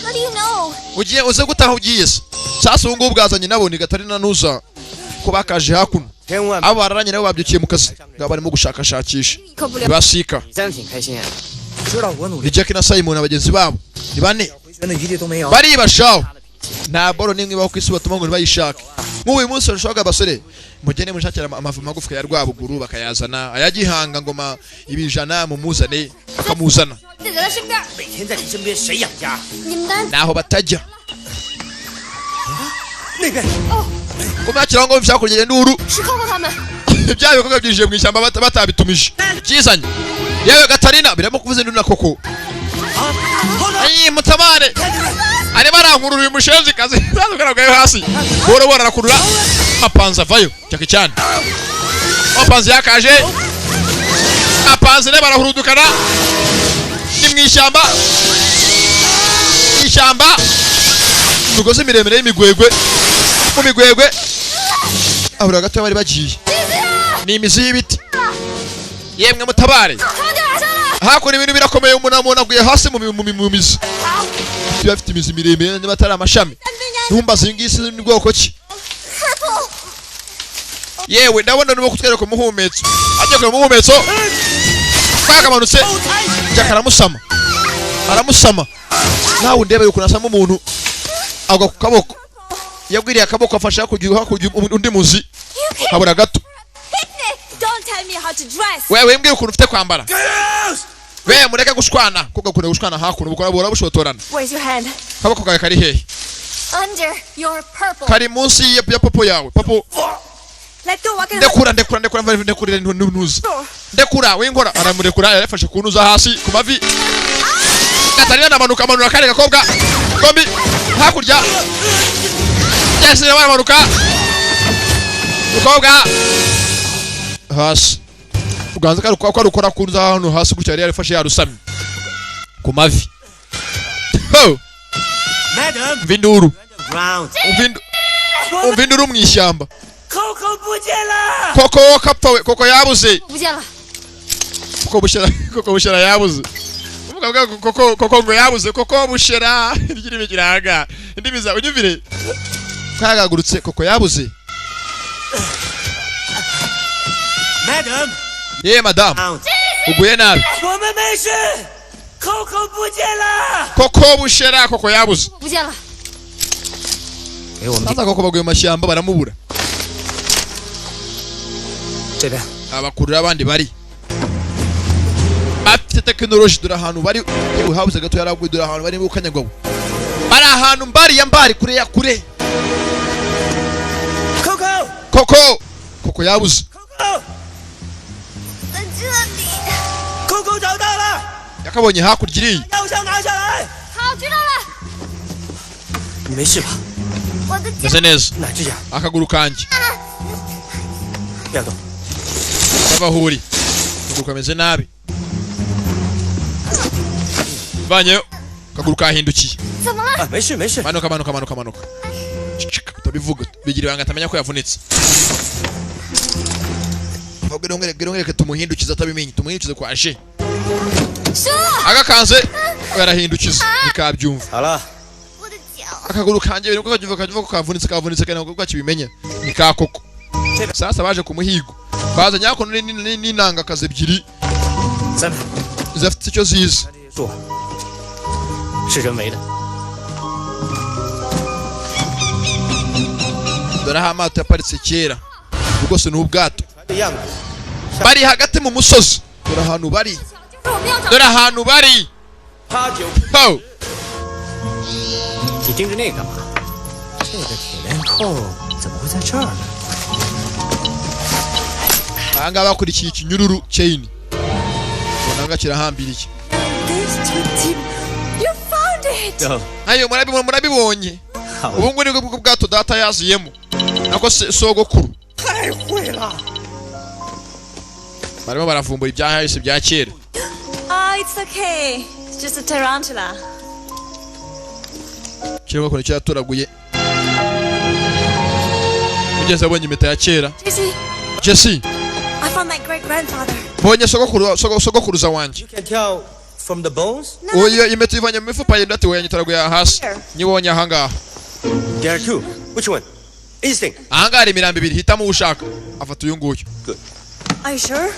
How do you know? ugiye uze gutaha ugiye se sasa ubu ngubu bwazanye nabo ni Katarina nuza ko bakaje hakuno abo bararanye nabo babyukiye mu kazi ngabo barimo gushakashakisha basika 真挺开心。知道我努力， ni Jack na Simon abagenzi babo ni bane 回旋的余地都没有。 baribashaho nta boro nimwe baho kwisi batuma ngo bayishake nk'uyu munsi urashaka abasore mugene mushakira amavu magufwa ya Rwabuguru bakayazana ayagihanga ngoma ibijana mu muzane bakamuzana 得在他身边。 每天在你身边谁养家？ 你们单 naho batajya 那边 kumwakira ngo bishaka kurya induru 是 Coco 他们。 ibyawe bikorwa byinjiye mu ishyamba batabitumije byizanye yewe Katarina biramo kuvuza induru na Koko ayi mutabare ari barankurura uyu mushenzi kazi zazugaragaye hasi boro arakurura apanza avayo cyake cyane apanza yakaje apanza ne barahurudukana ni mu ishyamba tugoze miremire y'imigwegwe mu migwegwe abura gato bari bagiye ni imizi y'ibiti yemwe mutabare hakora ibintu birakomeye umuntu aguye hasi mu mizi bafite imizi miremire n'abatari amashami ntumbaze ingisi ni bwoko ki yewe ndabona nuko kutwereka umuhumetso ajya ku muhumetso bakamanutse jakaramusama aramusama nawe undebe yuko nasama umuntu agwa ku kaboko yagwiriye akaboko afasha kujya undi muzi habura gato Don't tell me how to dress. wewe mbwira ukuntu ufite kwambara wewe mureke gushwana kuko kure gushwana hakuno bukora bora bushotorana Where's your hand? kaboko kawe kari hehe Under your purple. kari munsi ya popo yawe popo Let go. I can. ndekura ntuzi ndekura winkora aramurekura yarafashe kunuza hasi ku mavi Katarina namanuka manura kare gakobwa kombi hakurya yese baramanuka ukobwa hasi uganza ko arukora kunuza hano hasi gutya yari yarafashe yarusamye ku mavi ho Madam, Vinduru ground. Vinduru mu ishyamba Coco 不见了。 Koko kapfawe Koko yabuze 不见了。 Koko bushera yabuze umugabo Koko ngo yabuze Koko bushera irigirime kiraga indimi za unyumvire kagagurutse Koko yabuze Madam. Ye madam uguye nabi 我们没事。Coco 不见了。 Koko bushera Koko yabuze 不见了。 给我们 sasa Koko baguye mu mashyamba baramubura 这边。 abakurura abandi bari bafite tekinoloji dore ahantu bari yewe habuze gato yaraguye dore ahantu bari mu kanyagwaho bari ahantu mbari ya mbari kure ya kure Koko yabuze Coco 找到了。 yakabonye hakurya iriya 药箱拿下来。 好，知道了。 你没事吧？ 我的脚。 meze neza 哪只脚？ akaguru kanjye 不要动。 bava aho uri akaguru kameze nabi vanyeyo akaguru kahindukiye 怎么了？ 没事没事。 manuka utabivuga bigira ibanga atamenya ko yavunitse Gerongere tumuhindukiza atabimenye tumuhindukize kwa je agakanze yarahindukiza nikabyumva hala akaguru kanje biri ko kajiva kavunitse kana ko kibimenya nikakoko sasa baje kumuhigo baza nyako n'inanga kaze ebyiri zafite icyo ziza dore aho amato yaparitse kera rwose ni ubwato bari hagati mu musozi dore ahantu bari ho 你盯着那个干嘛？这个铁链扣怎么会在这儿呢？ Anga bakurikiye ikinyururu chain bonanga kirahambiriye You found it. Ayo murabibonye ubu ngo nibwo bwato data yaziyemo nako sogokuru barimo baravumbura ibyahise bya kera. Oh, it's okay. It's just a tarantula. Kirimo ko cyaturaguye mugeze abonye impeta ya kera. Jesse I found my great grandfather. Bonye sogokuruza wanje. You can tell from the bones? Oyo impeta ivanye mu mifupa ye ndati wenye turaguye hasi. Nyibonye ahanga. There are two. Which one? Instinct. Ahanga ari mirambi ibiri hitamo ushaka. Afata uyu nguyu. Good. Are you sure?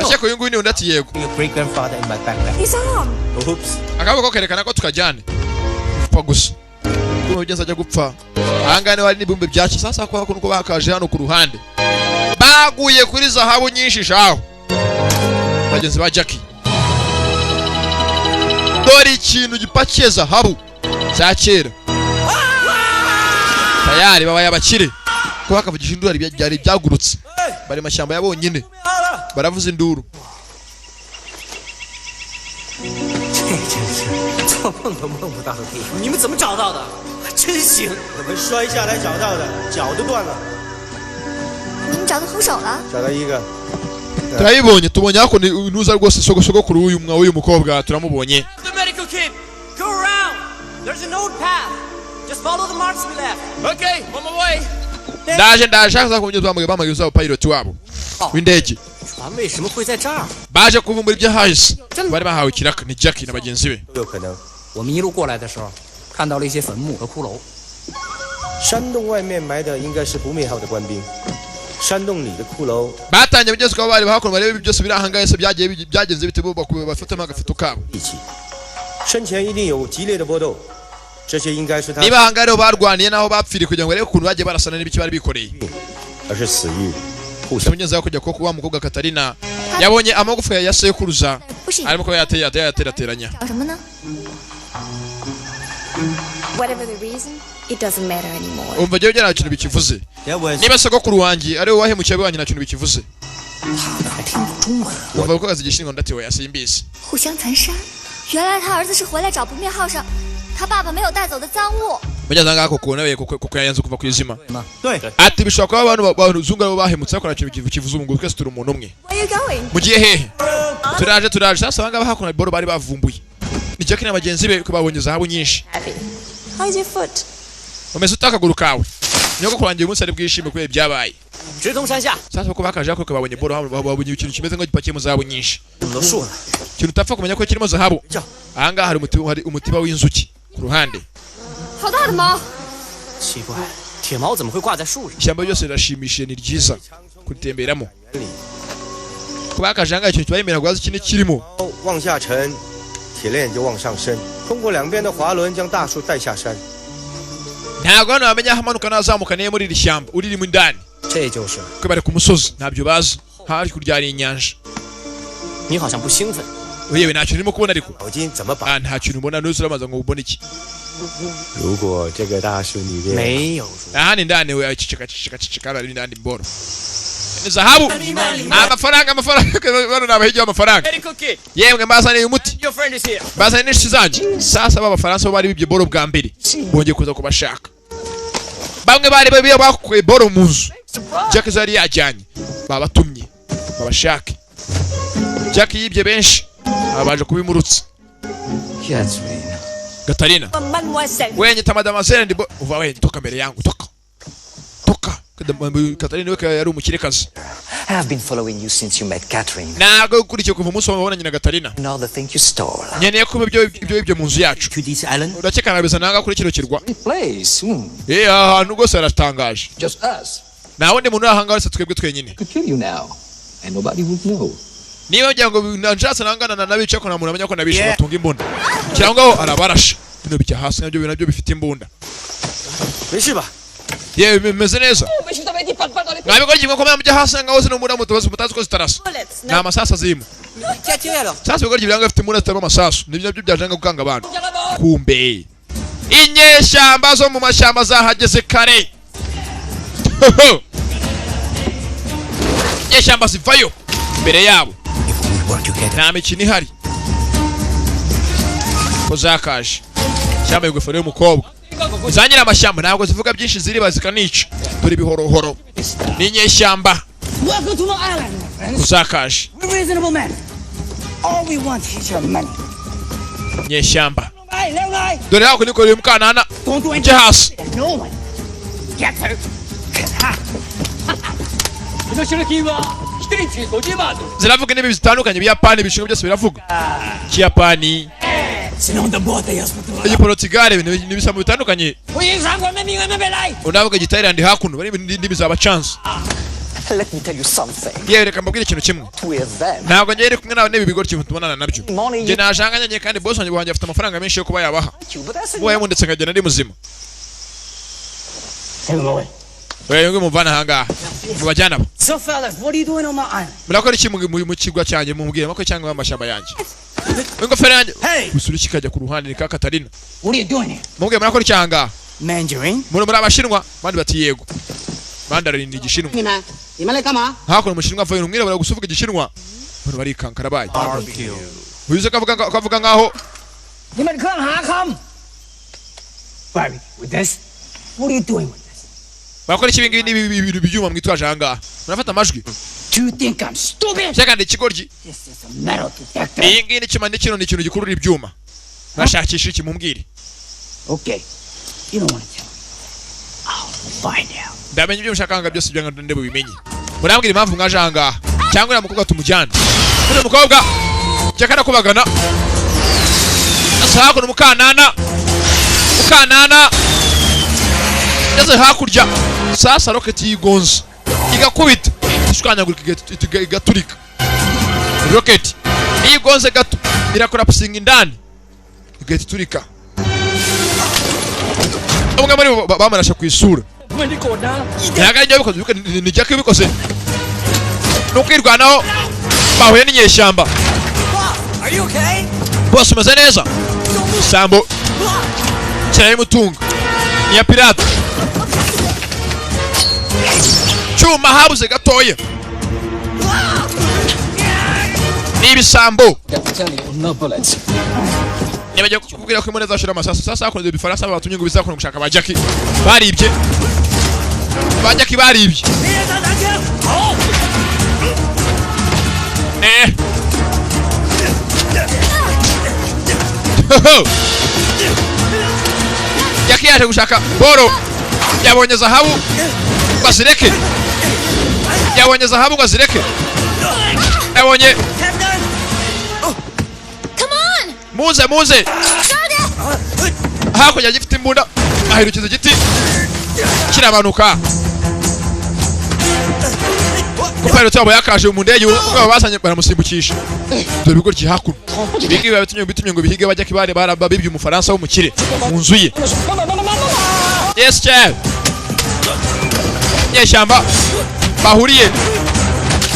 Ashaka uyu nguyu ni ndati yego. Your great grandfather in my backpack. His arm. Oops. Akaboko kerekana ko tukajyane. Upfa gusa. Kuko ugenza ajya gupfa. Ahanga ni wari nibumbe byacu sasa ko nuko bakaje hano ku ruhande. Baguye kuri zahabu nyinshi shaho. Bagenzi ba Jackie. Dori ikintu gipakiye zahabu za kera. Tayari baba yabakire. Ko bakavugisha induru byari byagurutse. Bari mashyamba yabonyine. Baravuza induru. 做梦都梦不到的地方，你们怎么找到的？真行！我们摔下来找到的，脚都断了。你们找到红手了？找到一个。turayibonye tubonye ako nuza rwose sogokuru uyu mwa uyu mukobwa turamubonye. The medical kit. Go around. There's an old path. Just follow the marks we left. Okay, on my way. Ndaje ashaka kumenya bamwe pilot wabo w'indege. 船为什么会在这儿？ Baje kuvumbura ibyo hahise. Bari bahawe kiraka ni Jackie na bagenzi be. 有可能。我们一路过来的时候，看到了一些坟墓和骷髅。山洞外面埋的应该是不灭号的官兵。 山洞里的骷髅 batanye bigeze ko bari bahakono barebe byose biri ahanga se byagenze bitebo bafite magafito kabo 身前一定有激烈的搏斗，这些应该是他 niba ahanga rero barwaniye naho bapfiri kugira ngo barebe kuntu bagiye barasana n'ibiki bari bikoreye 而是死于 Mugenzi kujya ko kuba mukobwa Katarina yabonye amagufa ya sekuruza arimo ko yaterateranya. Whatever the reason, it doesn't matter anymore. Umva je nta kintu bikivuze. Niba sogokuru wanjye ari wahe mu cyabe wanjye nta kintu bikivuze. Umva ko kazigishinga ndati we yasimbise. 互相残杀，原来他儿子是回来找不灭号上他爸爸没有带走的赃物。 Mujyaza ngako ko nawe kuko yayanze kuva ku izima. 对 Ati bishobora kuba abantu zunga bo bahemutse akora kintu kivuze umungu twese turi umuntu umwe. Where you going? Mugiye hehe? Turaje sasa banga bahakona boro bari bavumbuye. Ni Jackie na bagenzi be ko babonye zahabu nyinshi. How's your foot? Umeze utakaguru kawe. Nyoko kurangira umunsi ari bwishime kwe byabaye. 直通山下。 Sasa ko bakaje ko babonye boro babonye ikintu kimeze ngo gipakiye mu zahabu nyinshi. 都树了。 Kintu utapfa kumenya ko kirimo zahabu. Ahanga hari umutiba w'inzuki ku ruhande. 好大的毛！ 奇怪，铁毛怎么会挂在树上？ Ishyamba ryose rirashimishije ni ryiza kuritemberamo. Kubaka janga ikintu cyayemera gwaza kintu kirimo. 往下沉，铁链就往上升，通过两边的滑轮将大树带下山。 Ntabwo hano bamenya hamanuka nazamuka niye muri iri shyamba uriri mu ndani. 这就是。 Ko bari ku musozi ntabyo bazi. Hari kuryari inyanja. 你好像不兴奋。 Uyewe nta kintu urimo kubona ariko. 毛巾怎么绑？ nta kintu ubona n'uzi uramaza ngo ubone iki. 如果这个大树里面没有。 Ahani ndani we cicika bari ndani mboro. Ni zahabu. Amafaranga bano nabahigi amafaranga. Yemwe mbazaniye umuti. Mbazaniye n'inshi zanje. Sasa b'abafaransa bari bibye boro bwa mbere. Bongeye kuza kubashaka. Bamwe bari babiye bakuye boro muzu. Jackie zari yajyanye. Babatumye. Babashake. Jackie yibye benshi. Abaje kubimurutsa. Katarina. Wenye mademoiselle ndi uva we toka mbere yangu toka. Katarina we yari umukirekazi. I have been following you since you met Catherine. Nago ukurikiye kuva umunsi wabonanye na Katarina. Now the thing you stole. Nyeneye kuba ibyo mu nzu yacu. To this island? Urakeka nabeza nanga kuri kino kirwa. Place. Ahantu gose aratangaje. Just us. Nawe ndi muntu ahanga wese twebwe twenyine. Could kill you now and nobody would know. Niba byango nanjasa nangana na nabice ko na muntu amenya ko nabishe batunga imbunda. Kirangaho arabarasha. Bino bijya hasi nabyo bifite imbunda. Bishiba. Ye meze neza. Ngabiko kimwe ko mujya hasi ngaho zino muri mutubazo mutazi ko zitarasa. Na amasasa zimo. Sasa bigoryi byanga bifite imbunda zitaba amasasu. Nibyo byajanga gukanga abantu. Kumbe. Inyeshyamba zo mu mashyamba zahageze kare. Inyeshyamba zivayo mbere yabo. Nta mikino ihari. Ko zakaje. Shyamba y'ugufere y'umukobwa. Izanyira amashyamba ntabwo zivuga byinshi ziri bazikanica. Turi bihorohoro. N'inyeshyamba. Welcome to my island, my friends. Uzakaje. We're reasonable men. All we want is your money. Nyeshyamba. Dore hako niko uri mukanana. Nje hasi. No one gets her. Ziravuga n'ibintu bitandukanye biyapani bishinga byose biravuga. Kiyapani. Igiportugal n'ibisamo bitandukanye. Unavuga Thailand hakuno bari ndimi zaba chance. Let me tell you something. Reka mbabwire ikintu kimwe. Ntabwo ngere kumwe nawe nebi bigoro kintu tubonana nabyo. Nge najanganye kandi boss wanjye afite amafaranga menshi yo kuba yabaha. Boye mundetse nkagenda ndi muzima. Wewe muvana hanga. Mubajyana bo. So fellas, what are you doing on my island? Murakora iki mu kigwa cyanjye mumubwire mako cyangwa amashamba yanjye. Ingofero yanjye. Usuri kikajya ku ruhande ni ka Katarina. What are you doing here? Mubwire murakora icyanga. Mandarin. Muri abashinwa bandi bati yego. Mandarin ni igishinwa. Imale kama? Hako umushinwa vayo umwira baragusuvuga igishinwa. Muri bari kankara bayi. Uyize kavuga ngaho. Imale kama hakam. Barbie, with this? What are you doing with this? Bakora iki bintu byuma mwitwaje hanga. Murafata amajwi. Do you think I'm stupid? Cyangwa ikigoryi. This is a metal detector. Iyi ngiyi ni kino ni ikintu gikurura ibyuma. Nashakisha iki mumbwire. Okay. You don't want to tell me. I'll find out. Ndamenye ibyo mushakanga byose byanga ndende bubimenye. Murambwira impamvu mwaje hanga. Cyangwa mukobwa tumujyana. Muri mukobwa. Cyakana kubagana. Asako n'umukanana. Mukanana. Yaze hakurya. Sasa rocket yigonze. Igakubita. Ishwanyagurika igaturika. Rocket. Yigonze gato. Irakora pusinga indani. Igaturika. Umwe muri bamarasha ku isura. Yaga njye bikoze ni jake bikoze. Nukirwanaho bahuye n'inyeshyamba. Are you okay? Boss umeze neza. Sambo. Cyane mutunga. Ni ya pirate. Chuma habuze gatoya. Ni ibisambo. No bullets. Nibaje kukubwira ko imoneza ashira amasasa sasa akoze bifaransa batumye ngo bizakora gushaka ba Jackie. Baribye. Ba Jackie baribye. Jackie yaje gushaka boro. Yabonye zahabu. Bazireke. Yabonye zahabu bazireke. Yabonye. Muze. Hakurya gifite imbunda. Ahirukiza igiti. Kiramanuka. Kupero cyabo yakaje mu ndege ubwo basanye baramusimbukisha. Dore bigoryi hakuno. Bigi bitumye ngo bihige bajya kibare barabibye umufaransa wo mukire mu nzu ye. Yes chef. Nyeshyamba bahuriye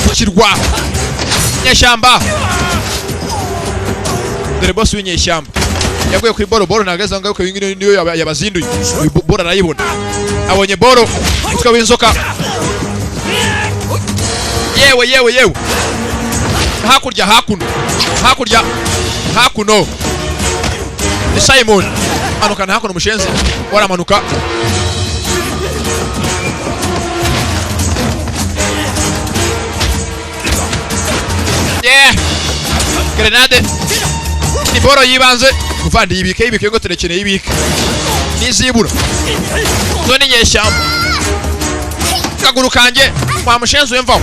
ku kirwa. Nyeshyamba. Dore boss w'inyeshyamba. Yaguye kuri boro nagaza ngaho ko ingine niyo yabazinduye. Boro arayibona. Abonye boro utwa w'inzoka. Yewe. Hakurya hakuno. Ni Simon. Manuka na hakuno mushenzi. Waramanuka. Grenade. Ni boro yibanze. Kuvanda yibike ngo turekeneye yibike. Nizibura. None nyeshyamba. akaguru kanjye wa mushenzi we mvaho